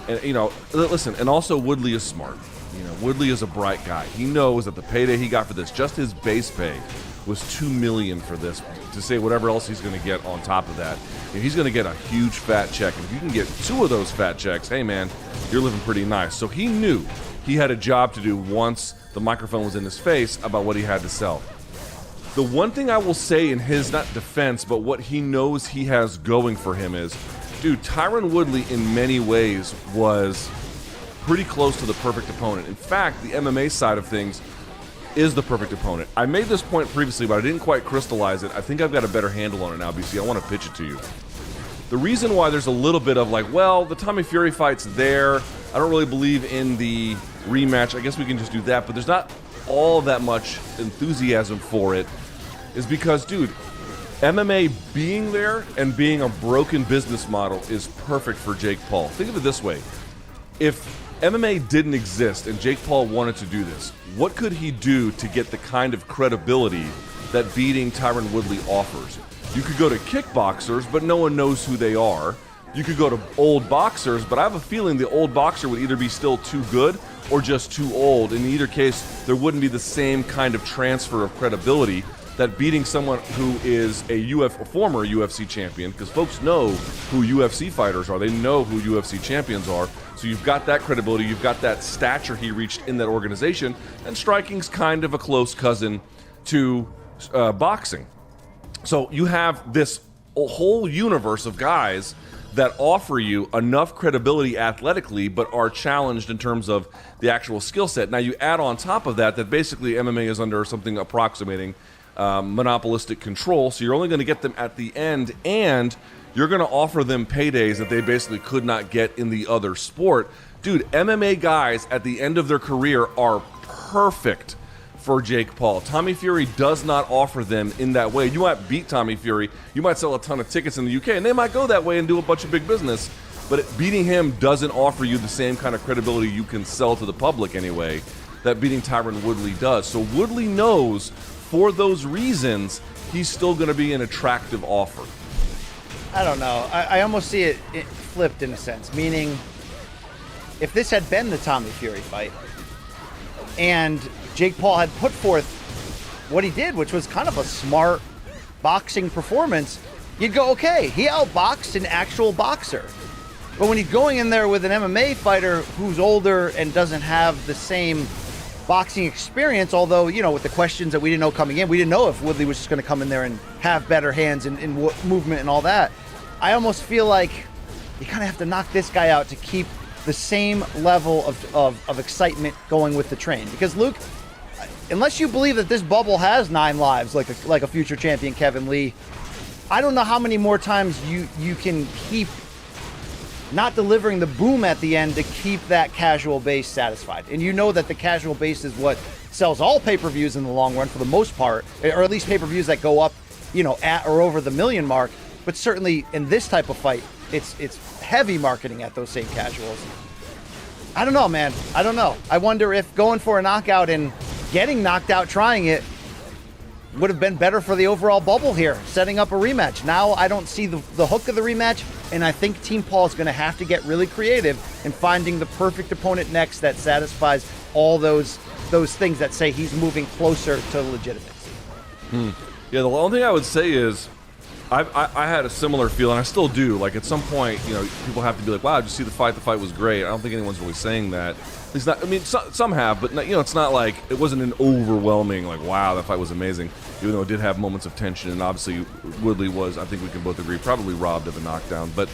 and, you know, listen, and also Woodley is smart. You know, Woodley is a bright guy. He knows that the payday he got for this, just his base pay, was $2 million for this. To say whatever else he's going to get on top of that, he's going to get a huge fat check. And if you can get 2 of those fat checks, hey man, you're living pretty nice. So he knew he had a job to do once the microphone was in his face about what he had to sell. The one thing I will say in his, not defense, but what he knows he has going for him is, dude, Tyron Woodley in many ways was pretty close to the perfect opponent. In fact, the MMA side of things is the perfect opponent. I made this point previously, but I didn't quite crystallize it. I think I've got a better handle on it now, BC. I want to pitch it to you. The reason why there's a little bit of like, well, the Tommy Fury fight's there. I don't really believe in the rematch. I guess we can just do that, but there's not all that much enthusiasm for it, is because, dude, MMA being there and being a broken business model is perfect for Jake Paul. Think of it this way. If MMA didn't exist and Jake Paul wanted to do this, what could he do to get the kind of credibility that beating Tyron Woodley offers? You could go to kickboxers, but no one knows who they are. You could go to old boxers, but I have a feeling the old boxer would either be still too good or just too old. In either case, there wouldn't be the same kind of transfer of credibility that beating someone who is a former UFC champion, because folks know who UFC fighters are. They know who UFC champions are. So you've got that credibility, you've got that stature he reached in that organization, and striking's kind of a close cousin to boxing. So you have this whole universe of guys that offer you enough credibility athletically, but are challenged in terms of the actual skill set. Now you add on top of that basically MMA is under something approximating monopolistic control, so you're only going to get them at the end, and you're going to offer them paydays that they basically could not get in the other sport. Dude, MMA guys at the end of their career are perfect for Jake Paul. Tommy Fury does not offer them in that way. You might beat Tommy Fury, you might sell a ton of tickets in the UK, and they might go that way and do a bunch of big business, but beating him doesn't offer you the same kind of credibility you can sell to the public anyway that beating Tyron Woodley does. So Woodley knows, for those reasons, he's still going to be an attractive offer.
I don't know. I almost see it flipped in a sense, meaning if this had been the Tommy Fury fight and Jake Paul had put forth what he did, which was kind of a smart boxing performance, you'd go, okay, he outboxed an actual boxer. But when he's going in there with an MMA fighter who's older and doesn't have the same boxing experience, although, you know, with the questions that we didn't know coming in, we didn't know if Woodley was just going to come in there and have better hands and movement and all that. I almost feel like you kind of have to knock this guy out to keep the same level of excitement going with the train. Because, Luke, unless you believe that this bubble has 9 lives, like a future champion Kevin Lee, I don't know how many more times you can keep not delivering the boom at the end to keep that casual base satisfied. And you know that the casual base is what sells all pay-per-views in the long run for the most part, or at least pay-per-views that go up, you know, at or over the million mark. But certainly in this type of fight, it's heavy marketing at those same casuals. I don't know, man. I don't know. I wonder if going for a knockout and getting knocked out trying it would have been better for the overall bubble here, setting up a rematch. Now I don't see the hook of the rematch, and I think Team Paul is going to have to get really creative in finding the perfect opponent next that satisfies all those things that say he's moving closer to legitimacy.
Yeah, the only thing I would say is I had a similar feeling. I still do. Like, at some point, you know, people have to be like, wow, did you see the fight? The fight was great. I don't think anyone's really saying that. At least not, I mean, some have, but, you know, it's not like, it wasn't an overwhelming, like, wow, that fight was amazing, even though it did have moments of tension, and obviously Woodley was, I think we can both agree, probably robbed of a knockdown. But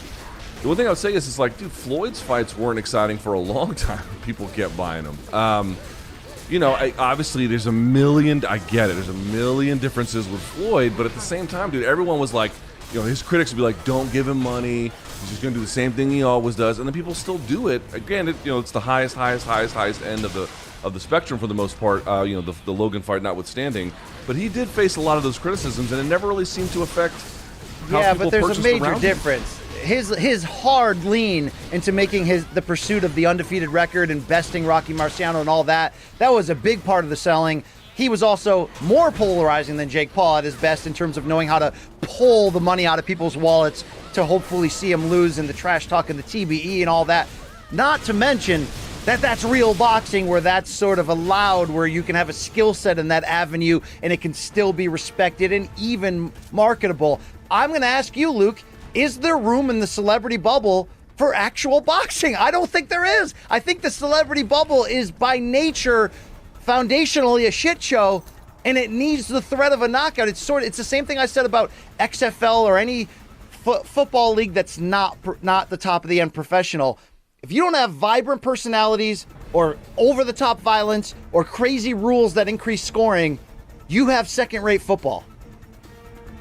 the one thing I would say is, it's like, dude, Floyd's fights weren't exciting for a long time. People kept buying them. You know, obviously there's a million, I get it, there's a million differences with Floyd, but at the same time, dude, everyone was like, you know, his critics would be like, don't give him money, he's just going to do the same thing he always does, and then people still do it. Again, you know, it's the highest end of the spectrum for the most part, you know, the Logan fight notwithstanding, but he did face a lot of those criticisms, and it never really seemed to affect how
yeah,
people
but there's a
purchased
major
around him.
difference. His hard lean into making the pursuit of the undefeated record and besting Rocky Marciano and all that was a big part of the selling. He was also more polarizing than Jake Paul at his best in terms of knowing how to pull the money out of people's wallets to hopefully see him lose in the trash talk and the TBE and all that. Not to mention that's real boxing, where that's sort of allowed, where you can have a skill set in that avenue and it can still be respected and even marketable. I'm going to ask you, Luke, is there room in the celebrity bubble for actual boxing? I don't think there is. I think the celebrity bubble is by nature foundationally a shit show, and it needs the threat of a knockout. It's the same thing I said about XFL or any football league that's not the top of the end professional. If you don't have vibrant personalities or over-the-top violence or crazy rules that increase scoring, you have second-rate football.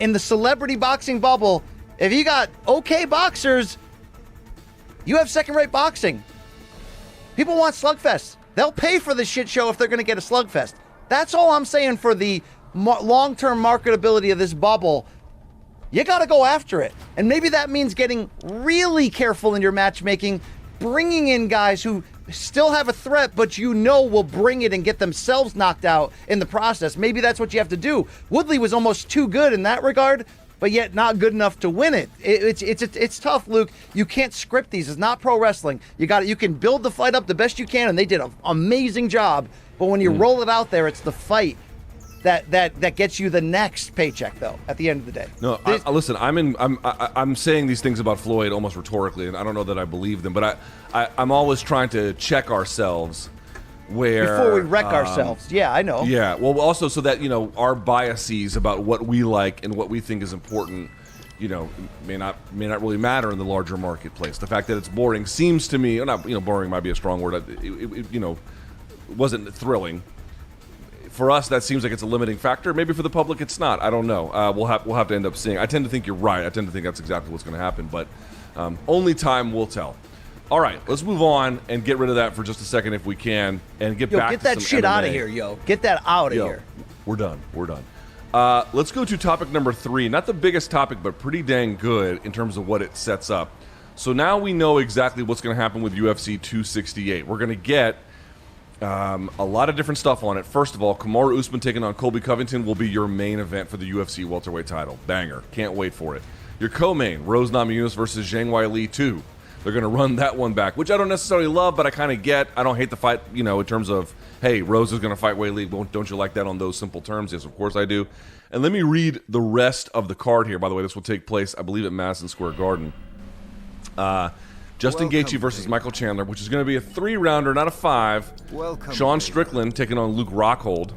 In the celebrity boxing bubble, if you got okay boxers, you have second-rate boxing. People want slugfests. They'll pay for the shit show if they're going to get a slugfest. That's all I'm saying for the long-term marketability of this bubble. You got to go after it. And maybe that means getting really careful in your matchmaking, bringing in guys who still have a threat, but you know will bring it and get themselves knocked out in the process. Maybe that's what you have to do. Woodley was almost too good in that regard, but yet not good enough to win it. It's tough, Luke. You can't script these. It's not pro wrestling. You can build the fight up the best you can, and they did an amazing job. But when you roll it out there, it's the fight that gets you the next paycheck, though. At the end of the day.
No, listen. I'm saying these things about Floyd almost rhetorically, and I don't know that I believe them. But I'm always trying to check ourselves. Before
we wreck ourselves. Yeah, I know.
Yeah, well, also so that, you know, our biases about what we like and what we think is important, you know, may not really matter in the larger marketplace. The fact that it's boring seems to me, not, you know, boring might be a strong word. It you know, wasn't thrilling. For us, that seems like it's a limiting factor. Maybe for the public, it's not. I don't know. We'll have to end up seeing. I tend to think you're right. I tend to think that's exactly what's going to happen. But only time will tell. All right, let's move on and get rid of that for just a second if we can, and get back to some
Get that shit
MMA.
out of here, yo. Get that out of here.
We're done. Let's go to topic number 3. Not the biggest topic, but pretty dang good in terms of what it sets up. So now we know exactly what's going to happen with UFC 268. We're going to get a lot of different stuff on it. First of all, Kamaru Usman taking on Colby Covington will be your main event for the UFC welterweight title. Banger. Can't wait for it. Your co-main, Rose Namajunas versus Zhang Weili 2. they're going to run that one back, which I don't necessarily love, but I kind of get. I don't hate the fight, you know, in terms of, hey, Rose is going to fight Wei Li. Don't you like that on those simple terms? Yes, of course I do. And let me read the rest of the card here. By the way, this will take place, I believe, at Madison Square Garden. Justin Gaethje versus Michael Chandler, which is going to be a 3-rounder, not a 5. Sean Strickland taking on Luke Rockhold.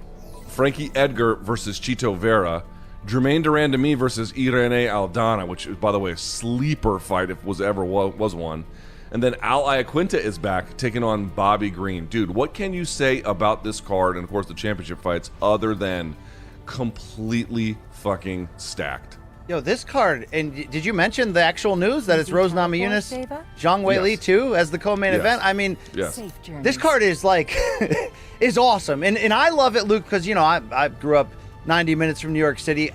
Frankie Edgar versus Chito Vera. Jermaine Durandamy versus Irene Aldana, which is, by the way, a sleeper fight if was one. And then Al Iaquinta is back, taking on Bobby Green. Dude, what can you say about this card and, of course, the championship fights other than completely fucking stacked?
Yo, this card, and did you mention the actual news that it's Rose Namajunas, Zhang Weili too, as the co-main event? I mean, this card is like, is awesome. And I love it, Luke, because, you know, I grew up 90 minutes from New York City.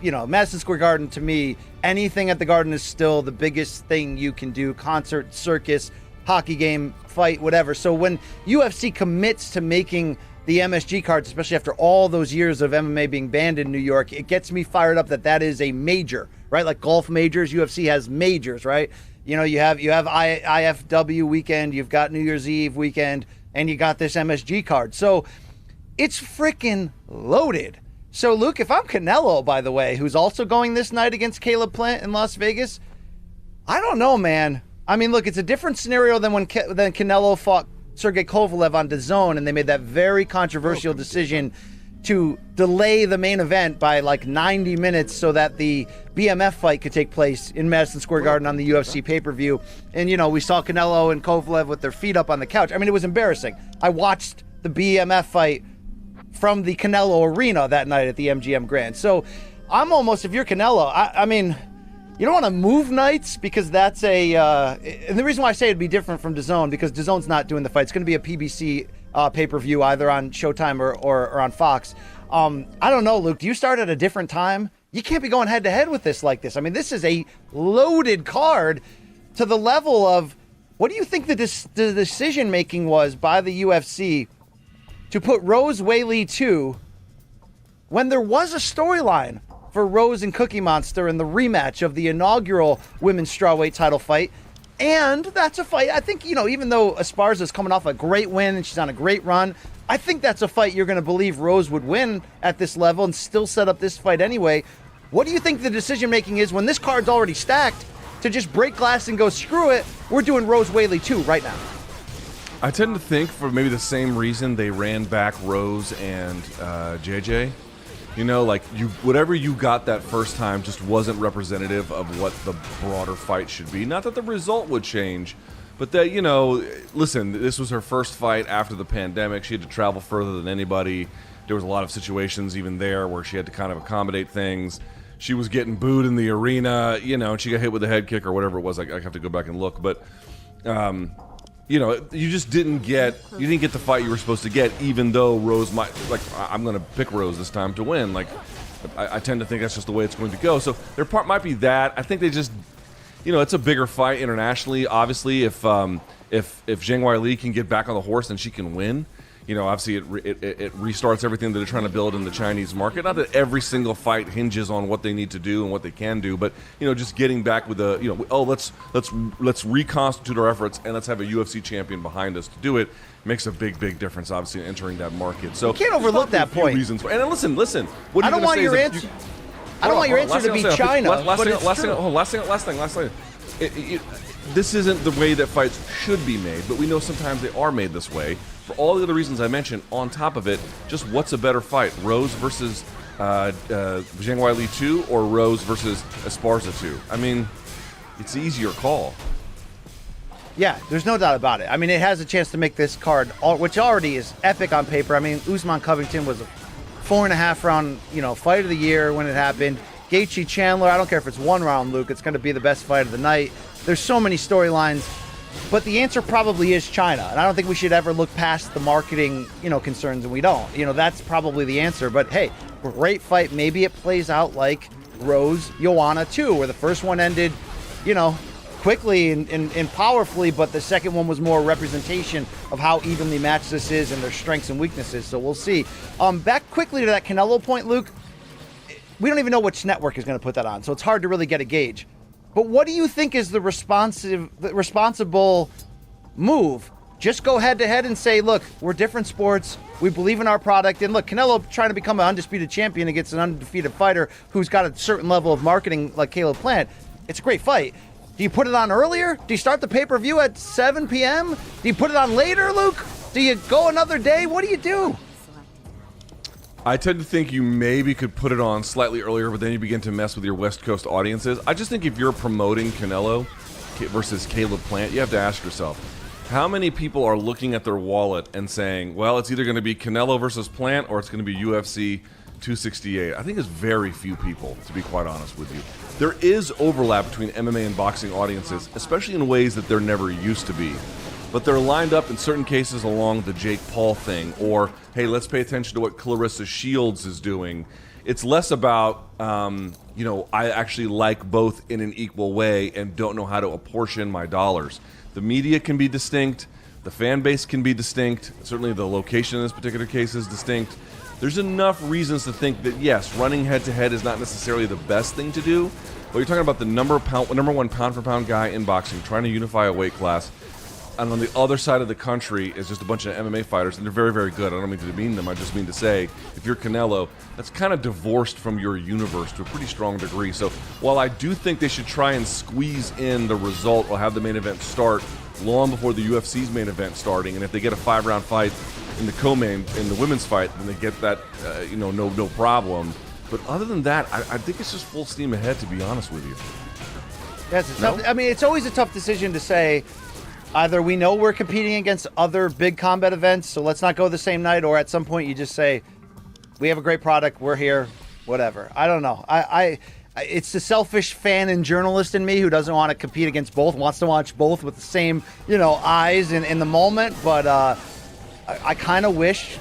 You know, Madison Square Garden, to me, anything at the Garden is still the biggest thing you can do. Concert, circus, hockey game, fight, whatever. So when UFC commits to making the MSG cards, especially after all those years of MMA being banned in New York, it gets me fired up that is a major, right? Like golf majors, UFC has majors, right? You know, you have IFW weekend, you've got New Year's Eve weekend, and you got this MSG card. So it's freaking loaded. So Luke, if I'm Canelo, by the way, who's also going this night against Caleb Plant in Las Vegas, I don't know, man. I mean, look, it's a different scenario than when Canelo fought Sergey Kovalev on DAZN, and they made that very controversial decision to delay the main event by like 90 minutes so that the BMF fight could take place in Madison Square Garden on the UFC pay-per-view. And, you know, we saw Canelo and Kovalev with their feet up on the couch. I mean, it was embarrassing. I watched the BMF fight from the Canelo Arena that night at the MGM Grand. So I'm almost, if you're Canelo, I mean, you don't want to move nights because that's and the reason why I say it'd be different from DAZN, because DAZN's not doing the fight. It's going to be a PBC pay-per-view either on Showtime or on Fox. I don't know, Luke. Do you start at a different time? You can't be going head-to-head with this like this. I mean, this is a loaded card to the level of, what do you think the decision-making was by the UFC to put Rose Weili 2 when there was a storyline for Rose and Cookie Monster in the rematch of the inaugural women's strawweight title fight? And that's a fight, I think, you know, even though Esparza's coming off a great win and she's on a great run, I think that's a fight you're going to believe Rose would win at this level and still set up this fight anyway. What do you think the decision-making is when this card's already stacked to just break glass and go, screw it, we're doing Rose Weili 2 right now?
I tend to think for maybe the same reason they ran back Rose and JJ. You know, like, whatever you got that first time just wasn't representative of what the broader fight should be. Not that the result would change, but that, you know, listen, this was her first fight after the pandemic. She had to travel further than anybody. There was a lot of situations even there where she had to kind of accommodate things. She was getting booed in the arena, you know, and she got hit with a head kick or whatever it was. I have to go back and look, but you know, you just didn't get the fight you were supposed to get, even though Rose might, like, I'm going to pick Rose this time to win. Like, I tend to think that's just the way it's going to go. So their part might be that. I think they just, you know, it's a bigger fight internationally. Obviously, if Zhang Weili can get back on the horse, then she can win. You know, obviously it restarts everything that they're trying to build in the Chinese market. Not that every single fight hinges on what they need to do and what they can do, but, you know, just getting back with the, you know, oh, let's reconstitute our efforts and let's have a UFC champion behind us to do it makes a big difference, obviously, in entering that market. So
you can't overlook that point.
Reasons. And listen. What
I don't want your answer. I don't want your answer to be China.
Last thing. This isn't the way that fights should be made, but we know sometimes they are made this way. For all the other reasons I mentioned, on top of it, just what's a better fight? Rose versus Zhang Weili 2 or Rose versus Esparza 2? I mean, it's the easier call.
Yeah, there's no doubt about it. I mean, it has a chance to make this card, which already is epic on paper. I mean, Usman Covington was a 4.5 round, you know, fight of the year when it happened. Gaethje Chandler, I don't care if it's 1 round, Luke, it's going to be the best fight of the night. There's so many storylines. But the answer probably is China. And I don't think we should ever look past the marketing, you know, concerns, and we don't. You know, that's probably the answer. But hey, great fight. Maybe it plays out like Rose Joanna 2, where the first one ended, you know, quickly and powerfully, but the second one was more representation of how evenly matched this is and their strengths and weaknesses. So we'll see. Back quickly to that Canelo point, Luke. We don't even know which network is going to put that on, so it's hard to really get a gauge. But what do you think is the responsible move? Just go head-to-head and say, look, we're different sports. We believe in our product. And look, Canelo trying to become an undisputed champion against an undefeated fighter who's got a certain level of marketing like Caleb Plant. It's a great fight. Do you put it on earlier? Do you start the pay-per-view at 7 p.m.? Do you put it on later, Luke? Do you go another day? What do you do?
I tend to think you maybe could put it on slightly earlier, but then you begin to mess with your West Coast audiences. I just think if you're promoting Canelo versus Caleb Plant, you have to ask yourself, how many people are looking at their wallet and saying, well, it's either going to be Canelo versus Plant or it's going to be UFC 268? I think it's very few people, to be quite honest with you. There is overlap between MMA and boxing audiences, especially in ways that there never used to be. But they're lined up in certain cases along the Jake Paul thing, or, hey, let's pay attention to what Clarissa Shields is doing. It's less about, I actually like both in an equal way and don't know how to apportion my dollars. The media can be distinct. The fan base can be distinct. Certainly the location in this particular case is distinct. There's enough reasons to think that, yes, running head-to-head is not necessarily the best thing to do, but you're talking about the number one pound-for-pound guy in boxing trying to unify a weight class. And on the other side of the country is just a bunch of MMA fighters, and they're very, very good. I don't mean to demean them. I just mean to say, if you're Canelo, that's kind of divorced from your universe to a pretty strong degree. So while I do think they should try and squeeze in the result or have the main event start long before the UFC's main event starting, and if they get a 5-round fight in the co-main, in the women's fight, then they get that, no problem. But other than that, I think it's just full steam ahead, to be honest with you.
Yes, it's tough. I mean, it's always a tough decision to say, either we know we're competing against other big combat events, so let's not go the same night, or at some point you just say, we have a great product, we're here, whatever. I don't know. It's the selfish fan and journalist in me who doesn't want to compete against both, wants to watch both with the same, eyes in the moment, but I kind of wish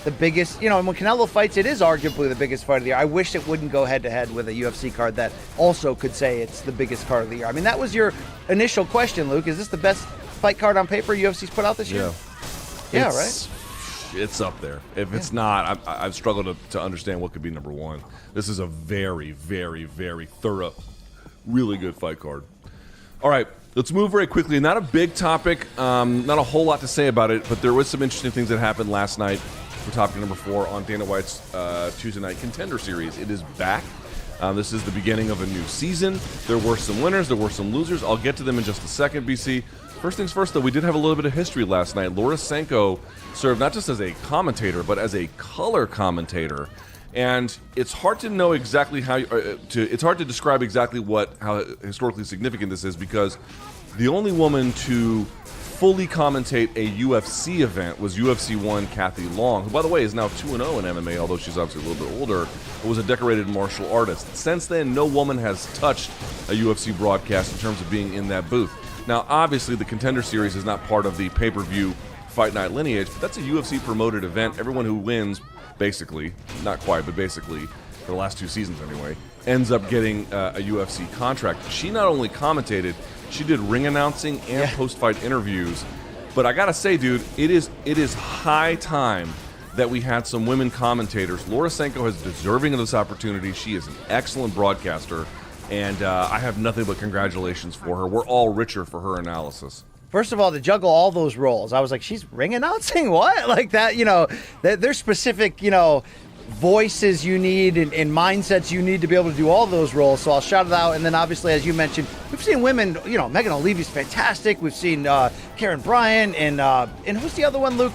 the biggest, when Canelo fights, it is arguably the biggest fight of the year. I wish it wouldn't go head-to-head with a UFC card that also could say it's the biggest card of the year. I mean, that was your initial question, Luke. Is this the best fight card on paper UFC's put out this year? Yeah, right?
It's up there. If it's not, I've struggled to understand what could be number one. This is a very, very, very thorough, really good fight card. All right, let's move very quickly. Not a big topic, not a whole lot to say about it, but there was some interesting things that happened last night for topic number 4 on Dana White's Tuesday Night Contender Series. It is back. This is the beginning of a new season. There were some winners, there were some losers. I'll get to them in just a second, BC. First things first, though, we did have a little bit of history last night. Laura Senko served not just as a commentator, but as a color commentator. And it's hard to know exactly how it's hard to describe exactly how historically significant this is, because the only woman to fully commentate a UFC event was UFC 1 Kathy Long, who, by the way, is now 2-0 in MMA, although she's obviously a little bit older, but was a decorated martial artist. Since then, no woman has touched a UFC broadcast in terms of being in that booth. Now, obviously, the Contender Series is not part of the pay-per-view Fight Night lineage, but that's a UFC-promoted event. Everyone who wins, basically, not quite, but basically, for the last 2 seasons anyway, ends up getting a UFC contract. She not only commentated, she did ring announcing and post-fight interviews. But I gotta say, dude, it is high time that we had some women commentators. Laura Senko is deserving of this opportunity. She is an excellent broadcaster, and I have nothing but congratulations for her. We're all richer for her analysis.
First of all, to juggle all those roles, I was like, she's ring announcing? What? Like that, there's specific, voices you need and mindsets you need to be able to do all those roles. So I'll shout it out. And then obviously, as you mentioned, we've seen women, Megan O'Leary's fantastic. We've seen Karen Bryan and who's the other one, Luke?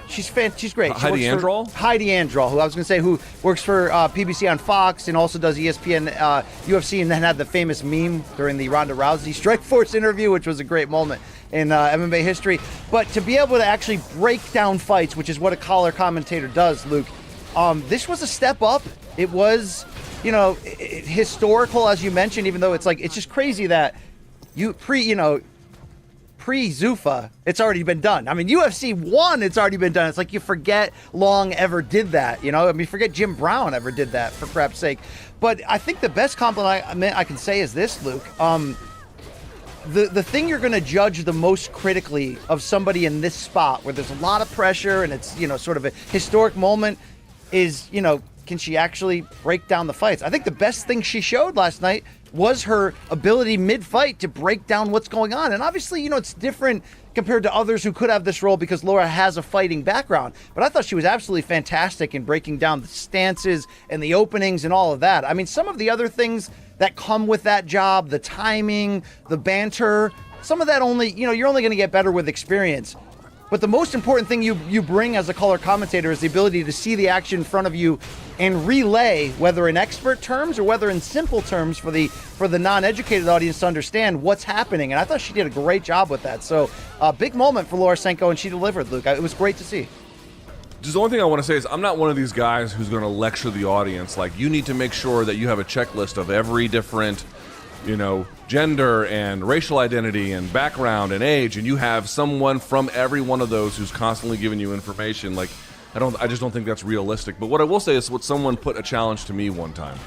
She's great.
Heidi Androl?
Heidi Androl, who works for PBC on Fox and also does ESPN UFC, and then had the famous meme during the Ronda Rousey Strikeforce interview, which was a great moment in MMA history. But to be able to actually break down fights, which is what a color commentator does, Luke, this was a step up. It was, historical, as you mentioned, even though it's just crazy that pre-Zuffa, it's already been done. I mean, UFC 1, it's already been done. It's like you forget Long ever did that, forget Jim Brown ever did that, for crap's sake. But I think the best compliment I can say is this, Luke. The thing you're going to judge the most critically of somebody in this spot, where there's a lot of pressure and it's, sort of a historic moment, is, can she actually break down the fights? I think the best thing she showed last night was her ability mid-fight to break down what's going on. And obviously, it's different compared to others who could have this role because Laura has a fighting background. But I thought she was absolutely fantastic in breaking down the stances and the openings and all of that. I mean, some of the other things that come with that job, the timing, the banter, some of that you're only going to get better with experience. But the most important thing you bring as a color commentator is the ability to see the action in front of you and relay, whether in expert terms or whether in simple terms for the non-educated audience to understand what's happening. And I thought she did a great job with that. So a big moment for Laura Senko, and she delivered, Luke. It was great to see.
Just the only thing I want to say is I'm not one of these guys who's going to lecture the audience. Like, you need to make sure that you have a checklist of every different gender and racial identity and background and age, and you have someone from every one of those who's constantly giving you information. Like, I just don't think that's realistic. But what I will say is what someone put a challenge to me one time,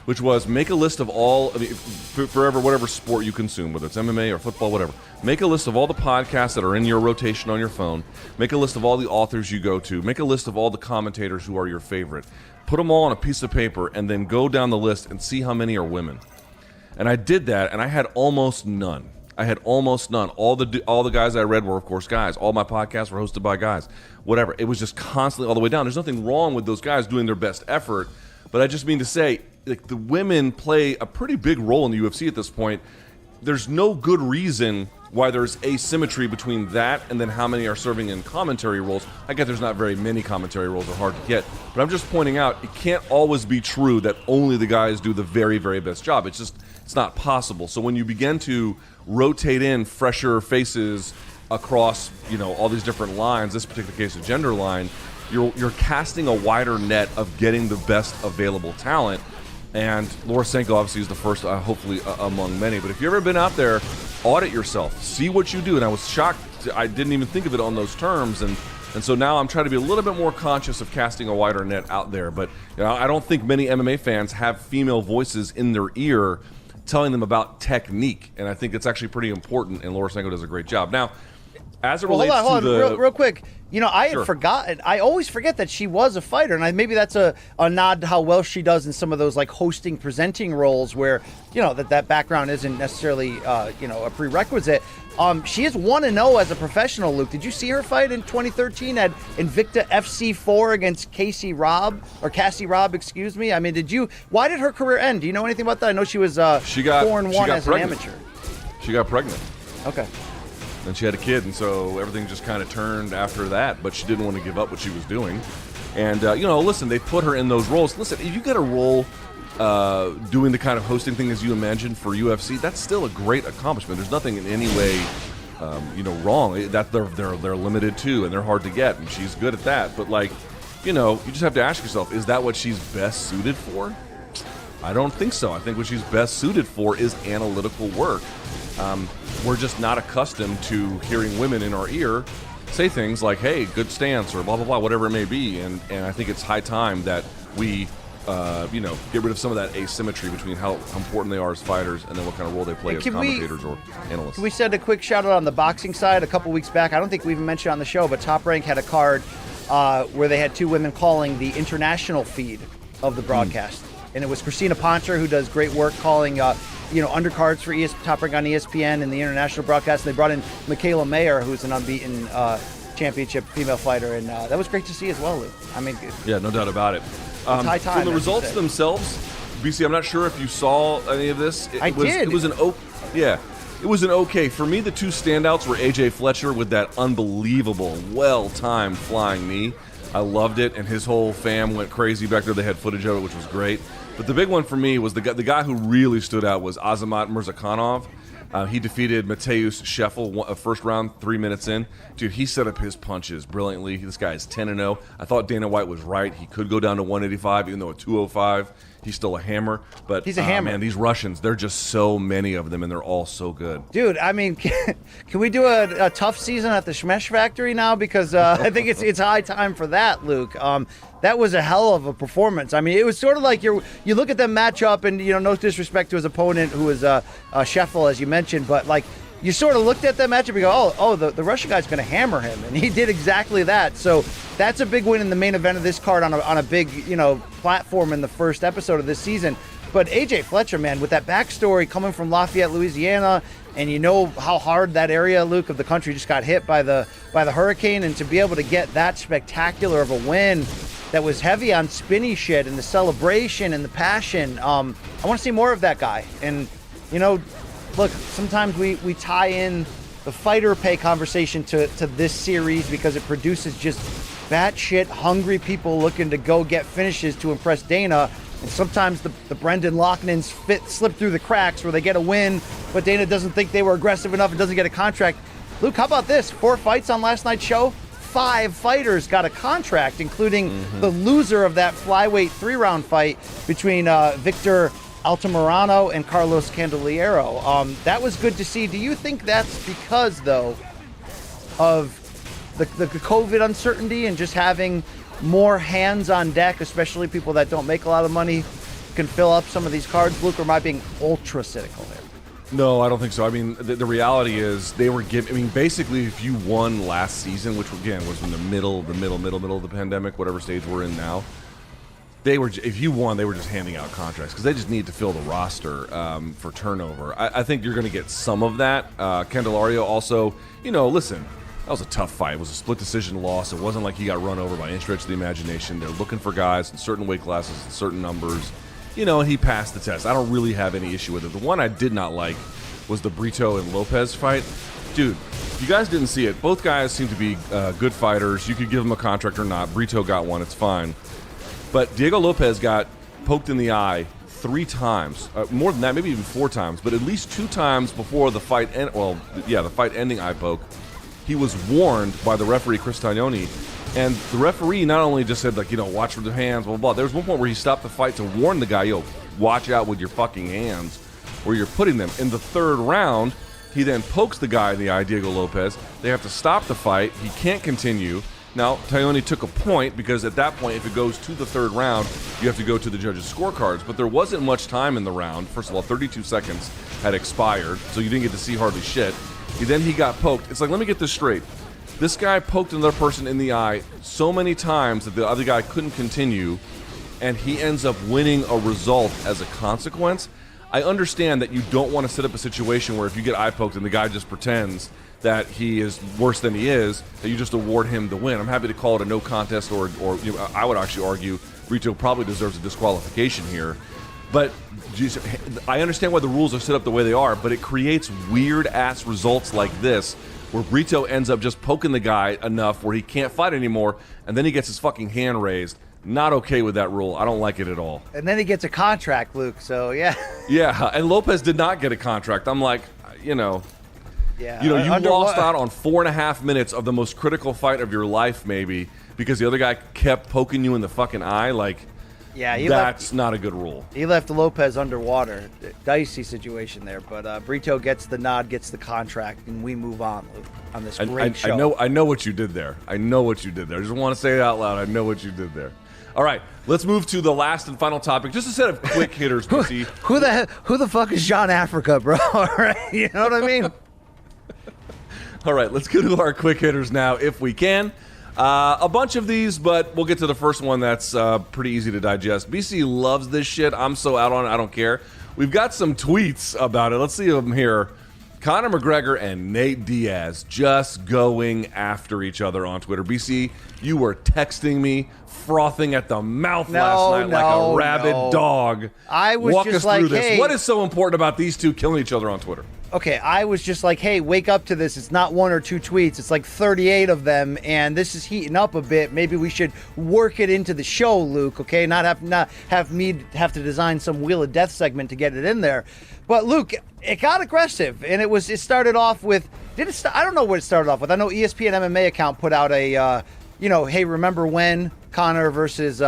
which was make a list of all, whatever sport you consume, whether it's MMA or football, whatever. Make a list of all the podcasts that are in your rotation on your phone. Make a list of all the authors you go to. Make a list of all the commentators who are your favorite. Put them all on a piece of paper and then go down the list and see how many are women. And I did that, and I had almost none. All the guys I read were, of course, guys. All my podcasts were hosted by guys. Whatever. It was just constantly all the way down. There's nothing wrong with those guys doing their best effort, but I just mean to say, like, the women play a pretty big role in the UFC at this point. There's no good reason why there's asymmetry between that and then how many are serving in commentary roles. I get there's not very many commentary roles, are hard to get, but I'm just pointing out it can't always be true that only the guys do the very, very best job. It's not possible. So when you begin to rotate in fresher faces across, all these different lines, this particular case, a gender line, you're casting a wider net of getting the best available talent. And Laura Senko obviously is the first, hopefully, among many. But if you've ever been out there, audit yourself, see what you do. And I was shocked. I didn't even think of it on those terms. And so now I'm trying to be a little bit more conscious of casting a wider net out there. But I don't think many MMA fans have female voices in their ear telling them about technique. And I think it's actually pretty important. And Laura Senko does a great job. Now, as it relates
hold on, real quick. I had
Sure.
forgotten. I always forget that she was a fighter, and maybe that's a nod to how well she does in some of those like hosting, presenting roles where that background isn't necessarily a prerequisite. She is 1-0 as a professional. Luke, did you see her fight in 2013 at Invicta FC4 against Cassie Robb? Excuse me. I mean, why did her career end? Do you know anything about that? I know she was 4-1 as
pregnant.
an amateur.
She got pregnant.
Okay.
And she had a kid, and so everything just kind of turned after that, but she didn't want to give up what she was doing. And, listen, they put her in those roles. Listen, if you get a role doing the kind of hosting thing as you imagined for UFC, that's still a great accomplishment. There's nothing in any way, wrong. That they're limited to, and they're hard to get, and she's good at that. But, you just have to ask yourself, is that what she's best suited for? I don't think so. I think what she's best suited for is analytical work. We're just not accustomed to hearing women in our ear say things like, hey, good stance, or blah, blah, blah, whatever it may be. And I think it's high time that we, get rid of some of that asymmetry between how important they are as fighters and then what kind of role they play as commentators or analysts.
Can we send a quick shout out on the boxing side? A couple weeks back, I don't think we even mentioned on the show, but Top Rank had a card where they had two women calling the international feed of the broadcast. And it was Christina Poncher, who does great work calling undercards for Top Rank on ESPN and the international broadcast. And they brought in Michaela Mayer, who's an unbeaten championship female fighter, and that was great to see as well, Lou. I mean,
yeah, no doubt about it.
High time,
from the results themselves, BC, I'm not sure if you saw any of this.
I did.
It was an okay. For me, the two standouts were AJ Fletcher with that unbelievable, well-timed flying knee. I loved it, and his whole fam went crazy back there. They had footage of it, which was great. But the big one for me was the guy who really stood out was Azamat Murzakanov. He defeated Mateusz Scheffel first round, 3 minutes in. Dude, he set up his punches brilliantly. This guy is 10-0. I thought Dana White was right. He could go down to 185, even though at 205, he's still a hammer. But
he's a hammer.
Man, these Russians, they're just so many of them, and they're all so good.
Dude, I mean, can we do a tough season at the Schmesh Factory now? Because I think it's high time for that, Luke. That was a hell of a performance. I mean, it was sort of like you look at them match up, and no disrespect to his opponent, who was Scheffel, as you mentioned, but like you sort of looked at that matchup and go, the Russian guy's going to hammer him, and he did exactly that. So that's a big win in the main event of this card on a big, platform in the first episode of this season. But AJ Fletcher, man, with that backstory coming from Lafayette, Louisiana, and you know how hard that area, Luke, of the country just got hit by the hurricane, and to be able to get that spectacular of a win that was heavy on spinny shit and the celebration and the passion, I want to see more of that guy. And, look, sometimes we tie in the fighter pay conversation to this series because it produces just batshit hungry people looking to go get finishes to impress Dana. And sometimes the Brendan Loughnans slip through the cracks where they get a win, but Dana doesn't think they were aggressive enough and doesn't get a contract. Luke, how about this? 4 fights on last night's show. 5 fighters got a contract, including the loser of that flyweight 3-round fight between Victor Altamirano and Carlos Candeliero. That was good to see. Do you think that's because, though, of the COVID uncertainty and just having more hands on deck, especially people that don't make a lot of money, can fill up some of these cards? Luke, or am I being ultra cynical there?
No, I don't think so. I mean, the reality is they were basically, if you won last season, which again was in the middle of the pandemic, whatever stage we're in now, if you won, they were just handing out contracts because they just need to fill the roster for turnover. I think you're going to get some of that. Candelario also, listen, that was a tough fight. It was a split decision loss. It wasn't like he got run over by any stretch of the imagination. They're looking for guys in certain weight classes and certain numbers. And he passed the test. I don't really have any issue with it. The one I did not like was the Brito and Lopez fight. Dude, if you guys didn't see it, both guys seem to be good fighters. You could give them a contract or not. Brito got one. It's fine. But Diego Lopez got poked in the eye 3 times. More than that, maybe even 4 times. But at least 2 times before the fight the fight ending eye poke, he was warned by the referee, Chris Taglioni. And the referee not only just said, watch for the hands, blah, blah, blah. There was one point where he stopped the fight to warn the guy, watch out with your fucking hands where you're putting them. In the 3rd round, he then pokes the guy in the eye, Diego Lopez. They have to stop the fight. He can't continue. Now, Taglioni took a point because at that point, if it goes to the 3rd round, you have to go to the judges' scorecards. But there wasn't much time in the round. First of all, 32 seconds had expired, so you didn't get to see hardly shit. Then he got poked. It's like, let me get this straight. This guy poked another person in the eye so many times that the other guy couldn't continue, and he ends up winning a result as a consequence. I understand that you don't want to set up a situation where if you get eye poked and the guy just pretends that he is worse than he is, that you just award him the win. I'm happy to call it a no contest, or I would actually argue Brito probably deserves a disqualification here. But geez, I understand why the rules are set up the way they are, but it creates weird-ass results like this, where Brito ends up just poking the guy enough where he can't fight anymore, and then he gets his fucking hand raised. Not okay with that rule. I don't like it at all.
And then he gets a contract, Luke, so yeah.
Yeah, and Lopez did not get a contract. I'm like,
Yeah.
You lost out on 4.5 minutes of the most critical fight of your life, maybe, because the other guy kept poking you in the fucking eye. That's not a good rule.
He left Lopez underwater. Dicey situation there, but Brito gets the nod, gets the contract, and we move on, Luke, on this great show.
I know what you did there. I just want to say it out loud. I know what you did there. All right, let's move to the last and final topic. Just a set of quick hitters, PC.
Who the fuck is John Africa, bro? All right, you know what I mean?
All right, let's go to our quick hitters now, if we can. A bunch of these, but we'll get to the first one that's pretty easy to digest. BC loves this shit. I'm so out on it, I don't care. We've got some tweets about it. Let's see them here. Conor McGregor and Nate Diaz just going after each other on Twitter. BC, you were texting me, frothing at the mouth last night like a rabid dog.
I was
Walk
just
us
like,
through this.
hey.
What is so important about these two killing each other on Twitter?
Okay, I was just like, hey, wake up to this. It's not 1 or 2 tweets. It's like 38 of them, and this is heating up a bit. Maybe we should work it into the show, Luke, okay? Not have me have to design some Wheel of Death segment to get it in there. But, Luke, it got aggressive, and it started off with... I don't know what it started off with. I know ESPN MMA account put out a... hey, remember when Conor versus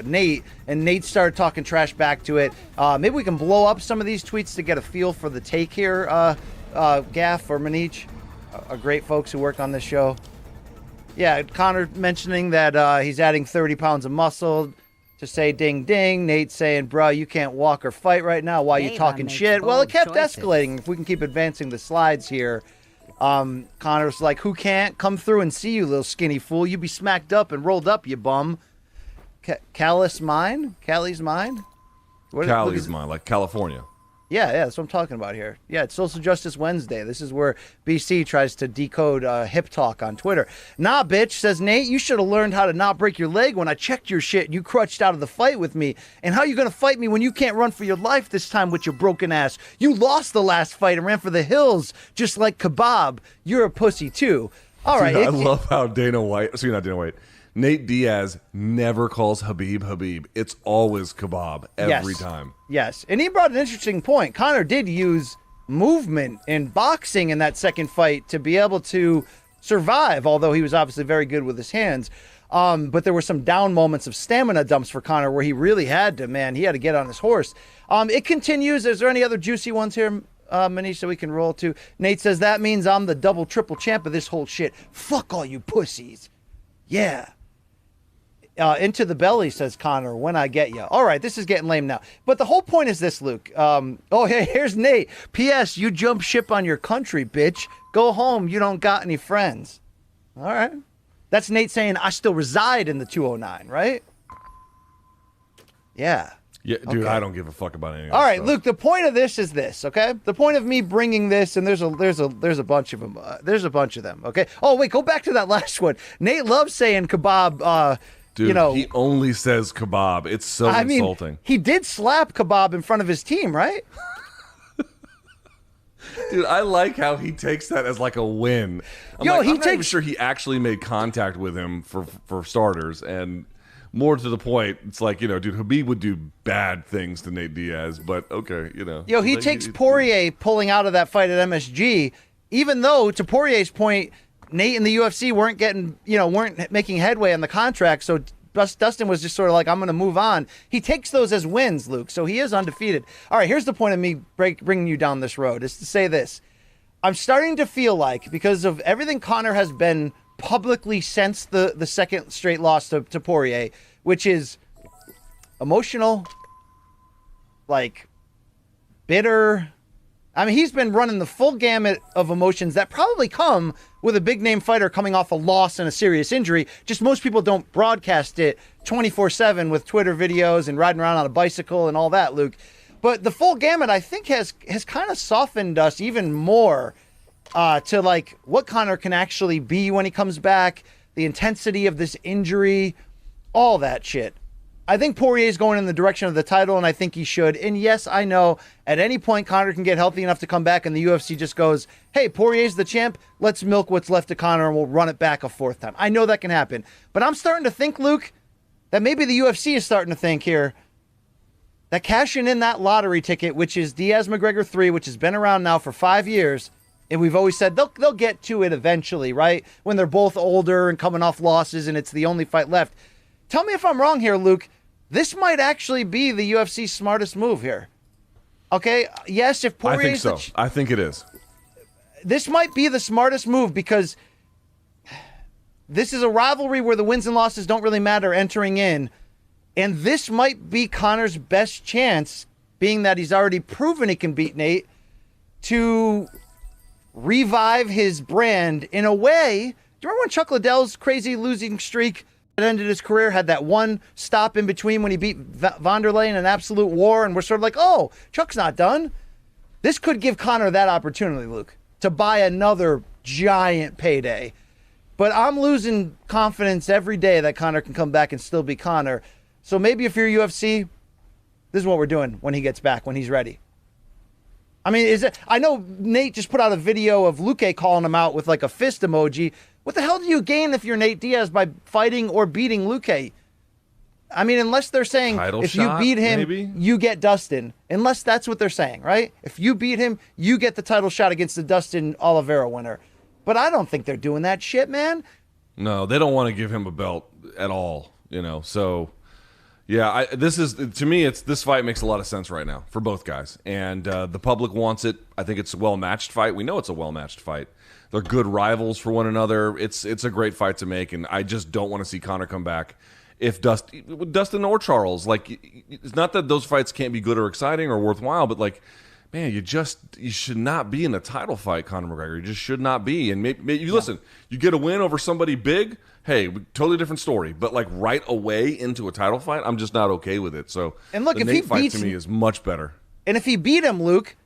Nate, and Nate started talking trash back to it. Maybe we can blow up some of these tweets to get a feel for the take here, Gaff or Manich, great folks who work on this show. Yeah, Conor mentioning that he's adding 30 pounds of muscle. to say ding ding. Nate saying, bro, you can't walk or fight right now. Why you talking shit? Well, it kept escalating. If we can keep advancing the slides here. Connor's like, who can't? Come through and see you, little skinny fool. You be smacked up and rolled up, you bum. Callie's mine? Callie's mine, like
California.
Yeah, that's what I'm talking about here. Yeah, it's Social Justice Wednesday. This is where BC tries to decode hip talk on Twitter. Nah, bitch, says Nate, you should have learned how to not break your leg when I checked your shit and you crutched out of the fight with me. And how you going to fight me when you can't run for your life this time with your broken ass? You lost the last fight and ran for the hills just like Kebab. You're a pussy, too. All right.
I love how Nate Diaz never calls Habib. It's always Kebab every time.
Yes. And he brought an interesting point. Connor did use movement in boxing in that second fight to be able to survive, although he was obviously very good with his hands. But there were some down moments of stamina dumps for Connor where he really had to, he had to get on his horse. It continues. Is there any other juicy ones here, Manish, so we can roll to? Nate says, that means I'm the double, triple champ of this whole shit. Fuck all you pussies. Yeah. Into the belly, says Connor, when I get you. All right, this is getting lame now. But the whole point is this, Luke. Here's Nate. P.S. You jump ship on your country, bitch. Go home. You don't got any friends. All right. That's Nate saying, I still reside in the 209, right? Yeah.
Yeah, dude, okay. I don't give a fuck about anything.
All right, Luke, the point of this is this, okay? The point of me bringing this, and there's a bunch of them. There's a bunch of them, okay? Oh, wait, go back to that last one. Nate loves saying Kebab,
dude, he only says Kebab. It's so insulting.
He did slap Kebab in front of his team, right?
Dude, I like how he takes that as like a win. I'm not even sure he actually made contact with him for starters. And more to the point, it's like, dude, Habib would do bad things to Nate Diaz, but okay,
he takes Poirier pulling out of that fight at MSG, even though, to Poirier's point, Nate and the UFC weren't making headway on the contract, so Dustin was just sort of like, I'm going to move on. He takes those as wins, Luke, so he is undefeated. All right, here's the point of me bringing you down this road, is to say this. I'm starting to feel like, because of everything Connor has been publicly since the second straight loss to Poirier, which is emotional, like bitter. I mean, he's been running the full gamut of emotions that probably come with a big name fighter coming off a loss and a serious injury. Just most people don't broadcast it 24/7 with Twitter videos and riding around on a bicycle and all that, Luke. But the full gamut, I think, has kind of softened us even more to like what Connor can actually be when he comes back, the intensity of this injury, all that shit. I think Poirier's going in the direction of the title, and I think he should. And yes, I know at any point Connor can get healthy enough to come back, and the UFC just goes, hey, Poirier's the champ. Let's milk what's left of Connor, and we'll run it back a fourth time. I know that can happen. But I'm starting to think, Luke, that maybe the UFC is starting to think here that cashing in that lottery ticket, which is Diaz-McGregor 3, which has been around now for 5 years, and we've always said they'll get to it eventually, right? When they're both older and coming off losses, and it's the only fight left. Tell me if I'm wrong here, Luke. This might actually be the UFC's smartest move here. Okay, yes, if Poirier,
I think so. I think it is.
This might be the smartest move because this is a rivalry where the wins and losses don't really matter entering in, and this might be Connor's best chance, being that he's already proven he can beat Nate, to revive his brand in a way. Do you remember when Chuck Liddell's crazy losing streak that ended his career had that one stop in between when he beat Vanderlei in an absolute war, and we're sort of like, oh, Chuck's not done. This could give Connor that opportunity, Luke, to buy another giant payday. But I'm losing confidence every day that Connor can come back and still be Connor. So maybe if you're UFC, this is what we're doing when he gets back, when he's ready. I mean, I know Nate just put out a video of Luque calling him out with like a fist emoji. What the hell do you gain if you're Nate Diaz by fighting or beating Luque? I mean, unless they're saying if you beat him, maybe you get Dustin. Unless that's what they're saying, right? If you beat him, you get the title shot against the Dustin Oliveira winner. But I don't think they're doing that shit, man.
No, they don't want to give him a belt at all, So, yeah, to me, this fight makes a lot of sense right now for both guys, and the public wants it. I think it's a well-matched fight. We know it's a well-matched fight. They're good rivals for one another. It's a great fight to make, and I just don't want to see Connor come back if Dustin or Charles, like, it's not that those fights can't be good or exciting or worthwhile, but like, man, you should not be in a title fight, Conor McGregor. You just should not be. And maybe listen, you get a win over somebody big, hey, totally different story. But like right away into a title fight, I'm just not okay with it. So
and look,
the
if
Nate
he
fight
beats
to me is much better.
And if he beat him, Luke,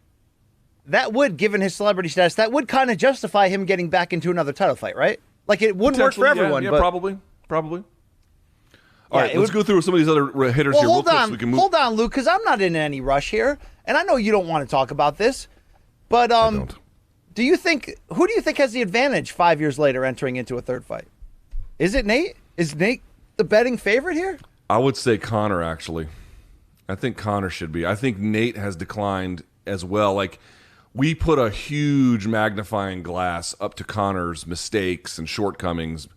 that would, given his celebrity status, that would kind of justify him getting back into another title fight, right? Like it wouldn't work for everyone.
Yeah,
but
probably. All right, let's go through some of these other hitters here real quick so we can move.
Hold on, Luke, because I'm not in any rush here, and I know you don't want to talk about this, but who do you think has the advantage 5 years later entering into a third fight? Is it Nate? Is Nate the betting favorite here?
I would say Conor, actually. I think Conor should be. I think Nate has declined as well. Like, we put a huge magnifying glass up to Conor's mistakes and shortcomings,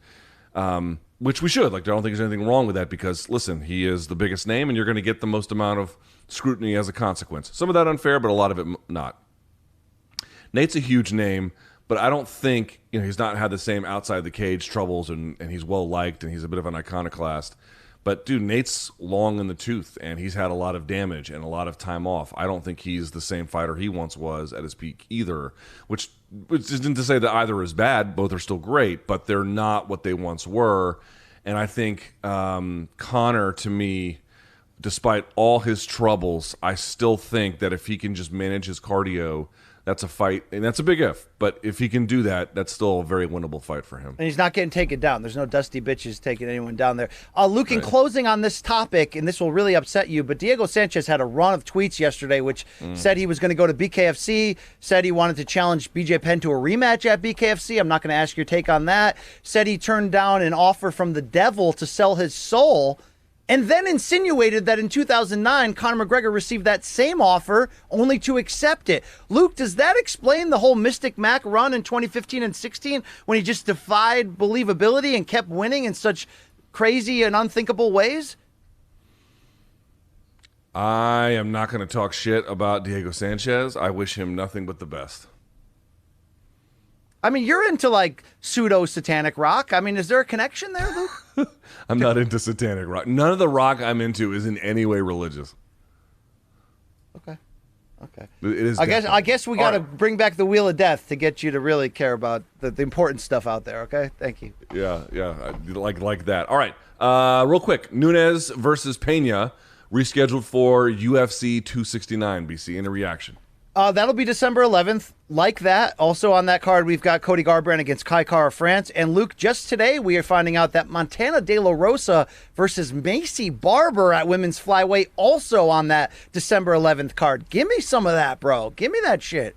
which we should. Like, I don't think there's anything wrong with that because, listen, he is the biggest name, and you're going to get the most amount of scrutiny as a consequence. Some of that unfair, but a lot of it not. Nate's a huge name, but I don't think, he's not had the same outside the cage troubles, and he's well-liked, and he's a bit of an iconoclast. But, dude, Nate's long in the tooth, and he's had a lot of damage and a lot of time off. I don't think he's the same fighter he once was at his peak either, which isn't to say that either is bad. Both are still great, but they're not what they once were. And I think Conor, to me, despite all his troubles, I still think that if he can just manage his cardio, that's a fight, and that's a big if. But if he can do that, that's still a very winnable fight for him.
And he's not getting taken down. There's no dusty bitches taking anyone down there. Luke, in closing on this topic, and this will really upset you, but Diego Sanchez had a run of tweets yesterday which said he was going to go to BKFC, said he wanted to challenge BJ Penn to a rematch at BKFC. I'm not going to ask your take on that. Said he turned down an offer from the devil to sell his soul, and then insinuated that in 2009, Conor McGregor received that same offer only to accept it. Luke, does that explain the whole Mystic Mac run in 2015 and 16 when he just defied believability and kept winning in such crazy and unthinkable ways?
I am not going to talk shit about Diego Sanchez. I wish him nothing but the best.
I mean, you're into, like, pseudo-satanic rock. I mean, is there a connection there, Luke?
I'm not into satanic rock. None of the rock I'm into is in any way religious.
Okay.
It is.
I guess we got to bring back the Wheel of Death to get you to really care about the important stuff out there, okay? Thank you.
Yeah. Like that. All right. Real quick. Nunes versus Pena rescheduled for UFC 269, BC. Any reaction?
That'll be December 11th. Like that, also on that card, we've got Cody Garbrandt against Kai Kara France. And Luke, just today, we are finding out that Montana De La Rosa versus Macy Barber at women's flyweight also on that December 11th card. Give me some of that, bro. Give me that shit.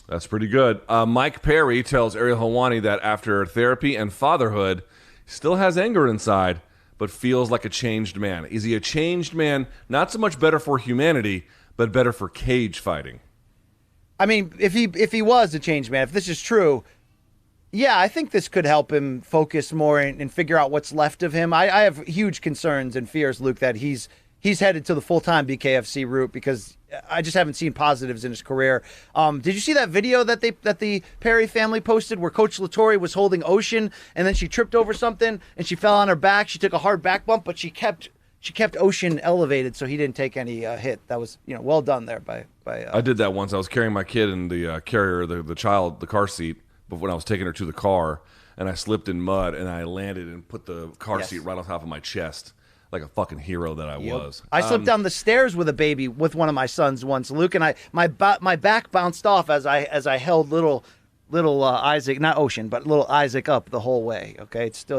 That's pretty good. Mike Perry tells Ariel Helwani that after therapy and fatherhood, he still has anger inside, but feels like a changed man. Is he a changed man? Not so much better for humanity, but better for cage fighting.
I mean, if he was a changed man, if this is true, yeah, I think this could help him focus more and figure out what's left of him. I have huge concerns and fears, Luke, that he's headed to the full-time BKFC route because I just haven't seen positives in his career. Did you see that video that the Perry family posted where Coach Latore was holding Ocean and then she tripped over something and she fell on her back? She took a hard back bump, but she kept Ocean elevated so he didn't take any hit. That was well done there by
I did that once. I was carrying my kid in the carrier, the car seat, but when I was taking her to the car, and I slipped in mud, and I landed and put the car seat right on top of my chest, like a fucking hero that I was.
I slipped down the stairs with a baby with one of my sons once, Luke, and my back bounced off as I held little Isaac, not Ocean, but little Isaac up the whole way. Okay, it's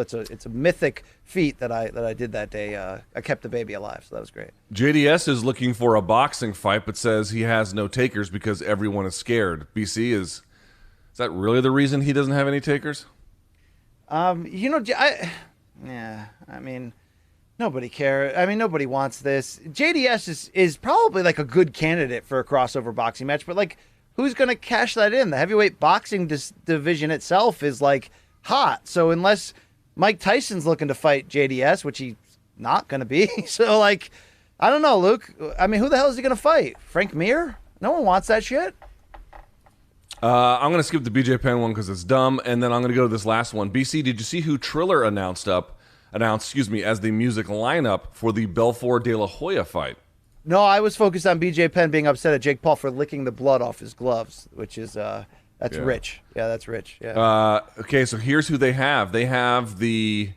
a mythic feat that I did that day. I kept the baby alive, so that was great.
JDS is looking for a boxing fight, but says he has no takers because everyone is scared. BC, is that really the reason he doesn't have any takers?
I mean, nobody cares. I mean, nobody wants this. JDS is probably like a good candidate for a crossover boxing match, but like, who's going to cash that in? The heavyweight boxing division itself is like hot. So unless Mike Tyson's looking to fight JDS, which he's not going to be. So like, I don't know, Luke. I mean, who the hell is he going to fight? Frank Mir? No one wants that shit.
I'm going to skip the BJ Penn one because it's dumb. And then I'm going to go to this last one. BC, did you see who Triller announced up announced, as the music lineup for the Belfort De La Hoya fight.
No, I was focused on BJ Penn being upset at Jake Paul for licking the blood off his gloves, which is that's rich. Yeah, that's rich. Yeah.
Okay, so here's who they have. They have the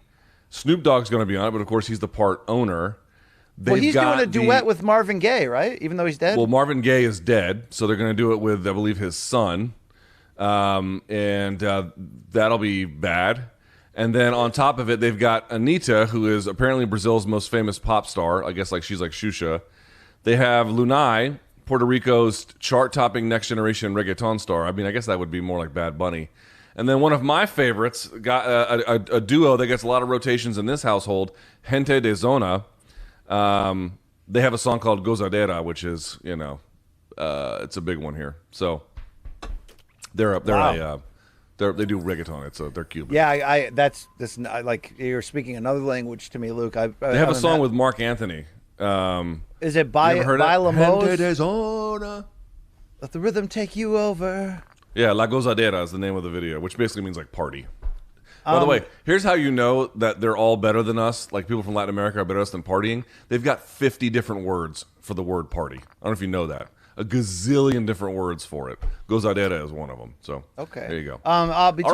Snoop Dogg's going to be on it, but of course he's the part owner.
Well, he's doing a duet with Marvin Gaye, right? Even though he's dead.
Well, Marvin Gaye is dead, so they're going to do it with, I believe, his son, and that'll be bad. And then on top of it, they've got Anitta, who is apparently Brazil's most famous pop star. I guess she's like Xuxa. They have Lunay, Puerto Rico's chart-topping next-generation reggaeton star. I mean, I guess that would be more like Bad Bunny. And then one of my favorites, got a duo that gets a lot of rotations in this household, Gente de Zona. They have a song called Gozadera, which is, it's a big one here. So they do reggaeton. They're Cuban.
Yeah, that's like you're speaking another language to me, Luke.
They have a song with Mark Anthony.
Is it Bailamos?
Gente de Zona.
Let the rhythm take you over.
Yeah, La Gozadera is the name of the video, which basically means like party. By the way, here's how you know that they're all better than us. Like people from Latin America are better than us than partying. They've got 50 different words for the word party. I don't know if you know that. A gazillion different words for it. Gozadera is one of them. So
okay,
there you go.
I'll be
all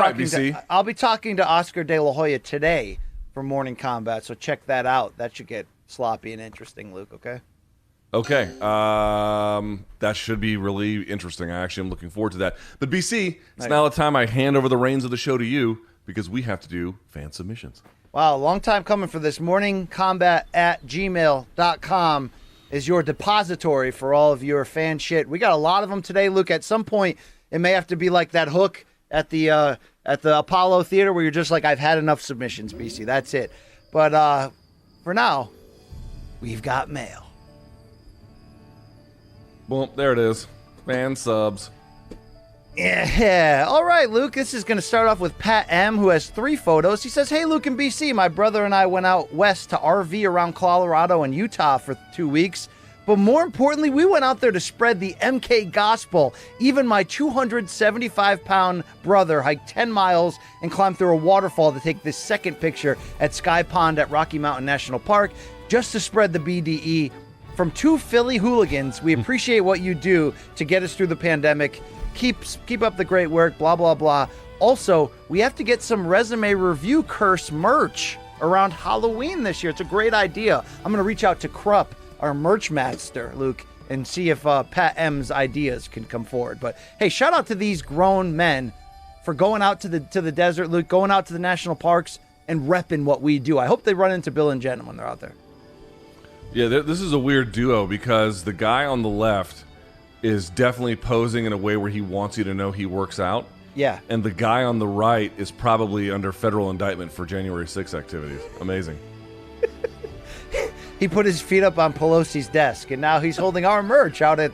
talking to Oscar De La Hoya today for Morning Combat. So check that out. That should get sloppy and interesting, Luke. Okay.
Okay. That should be really interesting. I actually am looking forward to that. But BC, it's now the time I hand over the reins of the show to you because we have to do fan submissions.
Wow, long time coming for this. morningcombat@gmail.com is your depository for all of your fan shit. We got a lot of them today, Luke. At some point, it may have to be like that hook at the Apollo Theater where you're just like, I've had enough submissions, BC. That's it. But for now, we've got mail.
Boom, there it is. Fan subs.
Yeah. All right, Luke. This is going to start off with Pat M, who has 3 photos. He says, hey, Luke and BC, my brother and I went out west to RV around Colorado and Utah for 2 weeks. But more importantly, we went out there to spread the MK gospel. Even my 275-pound brother hiked 10 miles and climbed through a waterfall to take this second picture at Sky Pond at Rocky Mountain National Park just to spread the BDE. From 2 Philly hooligans, we appreciate what you do to get us through the pandemic. Keep up the great work, blah, blah, blah. Also, we have to get some resume review curse merch around Halloween this year. It's a great idea. I'm going to reach out to Krupp, our merch master, Luke, and see if Pat M's ideas can come forward. But hey, shout out to these grown men for going out to the desert, Luke, going out to the national parks and repping what we do. I hope they run into Bill and Jen when they're out there.
Yeah, this is a weird duo because the guy on the left is definitely posing in a way where he wants you to know he works out.
Yeah.
And the guy on the right is probably under federal indictment for January 6th activities. Amazing.
He put his feet up on Pelosi's desk, and now he's holding our merch out at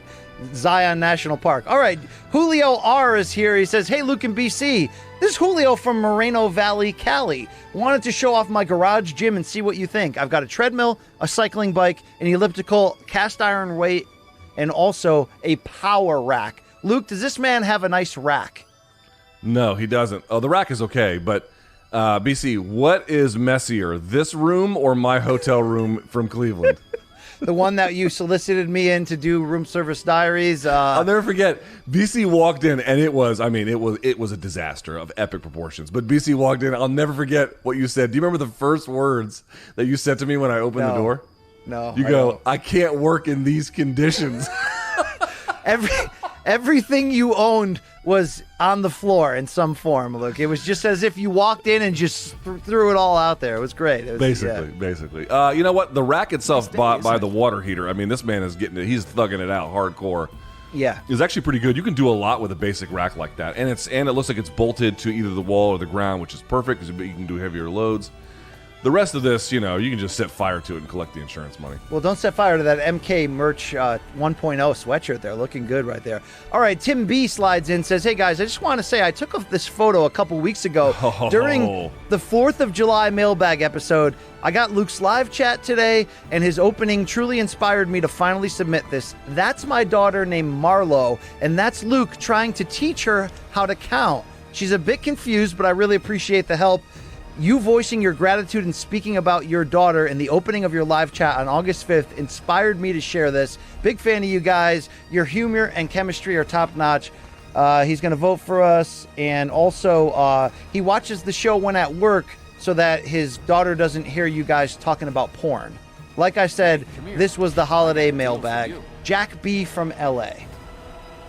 Zion National Park. All right, Julio R. is here. He says, hey, Luke and BC. This is Julio from Moreno Valley, Cali. Wanted to show off my garage gym and see what you think. I've got a treadmill, a cycling bike, an elliptical, cast iron weight, and also a power rack. Luke, does this man have a nice rack?
No, he doesn't. Oh, the rack is okay, but BC, what is messier, this room or my hotel room from Cleveland?
The one that you solicited me in to do room service diaries.
I'll never forget. BC walked in, and it was a disaster of epic proportions. But BC walked in. I'll never forget what you said. Do you remember the first words that you said to me when I opened the door?
No.
You go, I can't work in these conditions.
Everything you owned was on the floor in some form, Luke. It was just as if you walked in and just threw it all out there. It was great. It was,
basically. You know what? The rack itself bought by the water heater. I mean, this man is getting it. He's thugging it out hardcore.
Yeah.
It's actually pretty good. You can do a lot with a basic rack like that. And it looks like it's bolted to either the wall or the ground, which is perfect because you can do heavier loads. The rest of this, you can just set fire to it and collect the insurance money.
Well, don't set fire to that MK merch 1.0 sweatshirt there. Looking good right there. All right, Tim B slides in, says, hey, guys, I just want to say I took this photo a couple weeks ago during the 4th of July mailbag episode. I got Luke's live chat today, and his opening truly inspired me to finally submit this. That's my daughter named Marlo, and that's Luke trying to teach her how to count. She's a bit confused, but I really appreciate the help. You voicing your gratitude and speaking about your daughter in the opening of your live chat on August 5th inspired me to share this. Big fan of you guys. Your humor and chemistry are top notch. He's going to vote for us. And also, he watches the show when at work so that his daughter doesn't hear you guys talking about porn. Like I said, this was the holiday mailbag. Jack B from LA.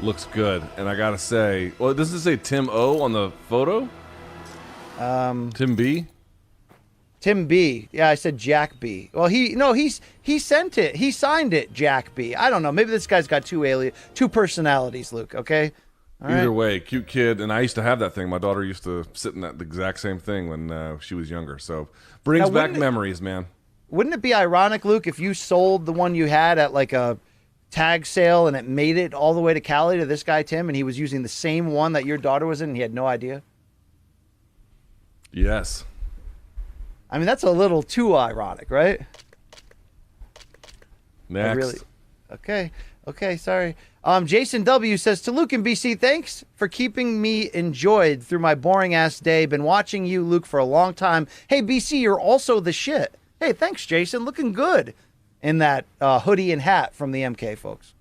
Looks good. And I got to say, well, does it say Tim O on the photo? Tim B?
Tim B. Yeah, I said Jack B. Well, he sent it. He signed it, Jack B. I don't know. Maybe this guy's got two personalities, Luke, okay? All
Either
right.
way, cute kid. And I used to have that thing. My daughter used to sit in that the exact same thing when she was younger. So brings
Now,
back memories, man.
Wouldn't it be ironic, Luke, if you sold the one you had at like a tag sale and it made it all the way to Cali to this guy, Tim, and he was using the same one that your daughter was in and he had no idea?
Yes.
I mean, that's a little too ironic, right?
Next.
Okay, sorry. Jason W says, to Luke and BC, thanks for keeping me enjoyed through my boring ass day. Been watching you, Luke, for a long time. Hey, BC, you're also the shit. Hey, thanks, Jason. Looking good in that hoodie and hat from the MK, folks.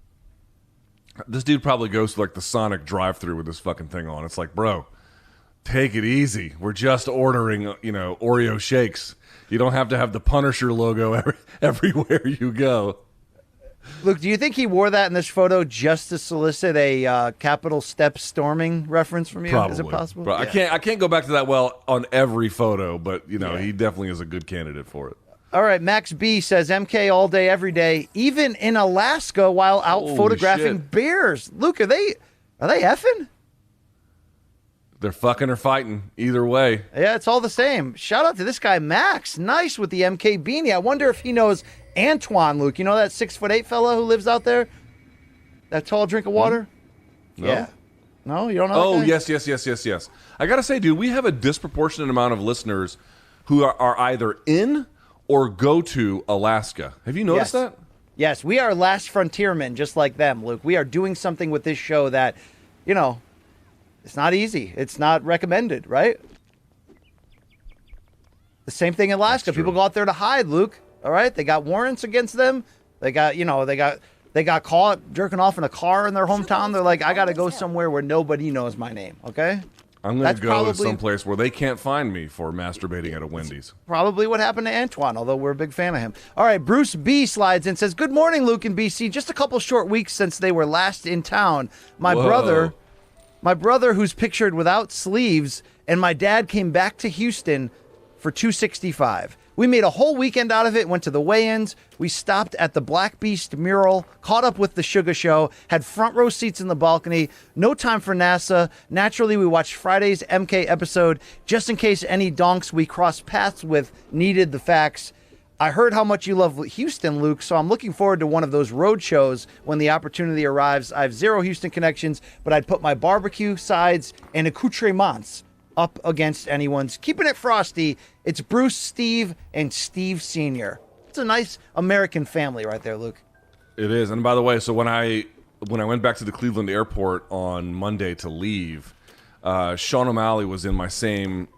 This dude probably goes to like the Sonic drive-thru with this fucking thing on. It's like, bro, take it easy. We're just ordering, Oreo shakes. You don't have to have the Punisher logo everywhere you go.
Luke, do you think he wore that in this photo just to solicit a Capitol step storming reference from you?
Probably.
Is it possible?
Bro,
Yeah.
I can't go back to that well on every photo, but
Yeah.
he definitely is a good candidate for it.
All right, Max B says MK all day, every day, even in Alaska while out
Holy
photographing
shit.
bears. Luke, are they effing?
They're fucking or fighting either way.
Yeah, it's all the same. Shout out to this guy, Max. Nice with the MK beanie. I wonder if he knows Antoine, Luke. You know that 6'8" fella who lives out there? That tall drink of water?
No?
Yeah. No, you don't know
Oh,
that guy?
yes. I got to say, dude, we have a disproportionate amount of listeners who are either in or go to Alaska. Have you noticed
Yes.
that?
Yes, we are last frontiermen just like them, Luke. We are doing something with this show that, it's not easy. It's not recommended, right? The same thing in Alaska.
That's true.
People go out there to hide, Luke. All right? They got warrants against them. They got, they got caught jerking off in a car in their hometown. They're like, I got to go somewhere where nobody knows my name, okay?
I'm going
That's
to go to
probably-
someplace where they can't find me for masturbating at a Wendy's.
Probably what happened to Antoine, although we're a big fan of him. All right, Bruce B slides in, says, good morning, Luke and BC. Just a couple short weeks since they were last in town. My brother, who's pictured without sleeves, and my dad came back to Houston for 265. We made a whole weekend out of it, went to the weigh-ins. We stopped at the Black Beast mural, caught up with the Sugar Show, had front row seats in the balcony, no time for NASA. Naturally, we watched Friday's MK episode just in case any donks we crossed paths with needed the facts. I heard how much you love Houston, Luke, so I'm looking forward to one of those road shows when the opportunity arrives. I have zero Houston connections, but I'd put my barbecue, sides, and accoutrements up against anyone's. Keeping it frosty, it's Bruce, Steve, and Steve Sr. It's a nice American family right there, Luke.
It is. And by the way, so when I went back to the Cleveland airport on Monday to leave, Sean O'Malley was in my same,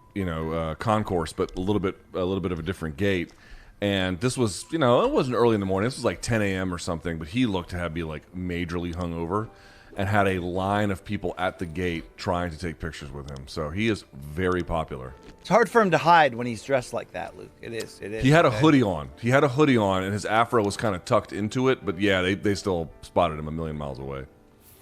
concourse, but a little bit of a different gate. And this was, it wasn't early in the morning. This was like 10 a.m. or something, but he looked to have be like majorly hungover and had a line of people at the gate trying to take pictures with him. So he is very popular.
It's hard for him to hide when he's dressed like that, Luke. It is.
He had a hoodie on. And his afro was kind of tucked into it. But yeah, they still spotted him a million miles away.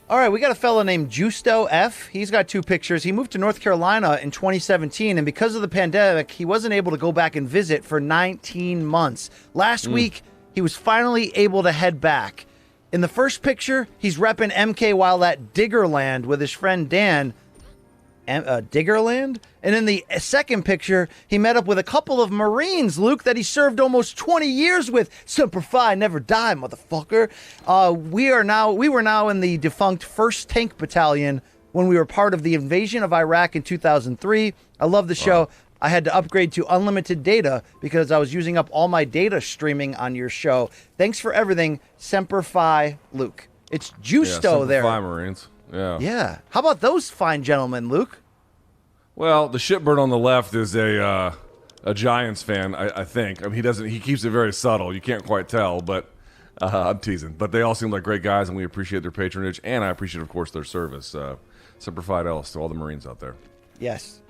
All right, we got a fellow named Justo F. He's got 2 pictures. He moved to North Carolina in 2017, and because of the pandemic, he wasn't able to go back and visit for 19 months. Last week, he was finally able to head back. In the first picture, he's repping MK while at Diggerland with his friend Dan. Diggerland? And in the second picture, he met up with a couple of Marines, Luke, that he served almost 20 years with. Semper Fi, never die, motherfucker. We were now in the defunct 1st Tank Battalion when we were part of the invasion of Iraq in 2003. I love the show. I had to upgrade to unlimited data because I was using up all my data streaming on your show. Thanks for everything, Semper Fi, Luke. It's Justo there.
Semper Fi Marines. Yeah.
Yeah. How about those fine gentlemen, Luke?
Well, the shitbird on the left is a a Giants fan, I think. I mean, he keeps it very subtle. You can't quite tell, but I'm teasing. But they all seem like great guys, and we appreciate their patronage, and I appreciate, of course, their service. Semper Fidelis to all the Marines out there.
Yes,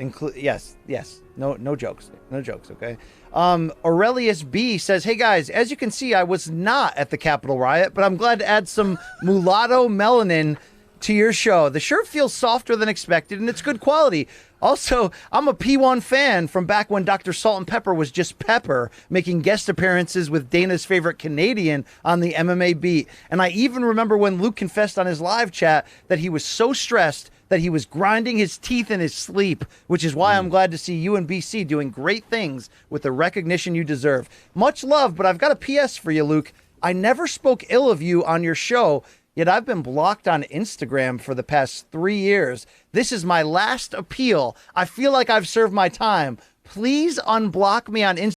yes. No jokes. No jokes, okay? Aurelius B says, hey guys, as you can see, I was not at the Capitol riot, but I'm glad to add some mulatto melanin to your show. The shirt feels softer than expected, and it's good quality. Also, I'm a P1 fan from back when Dr. Salt and Pepper was just Pepper, making guest appearances with Dana's favorite Canadian on the MMA beat. And I even remember when Luke confessed on his live chat that he was so stressed that he was grinding his teeth in his sleep, which is why I'm glad to see you and BC doing great things with the recognition you deserve. Much love, but I've got a PS for you, Luke. I never spoke ill of you on your show, yet I've been blocked on Instagram for the past 3 years. This is my last appeal. I feel like I've served my time. Please unblock me on Instagram.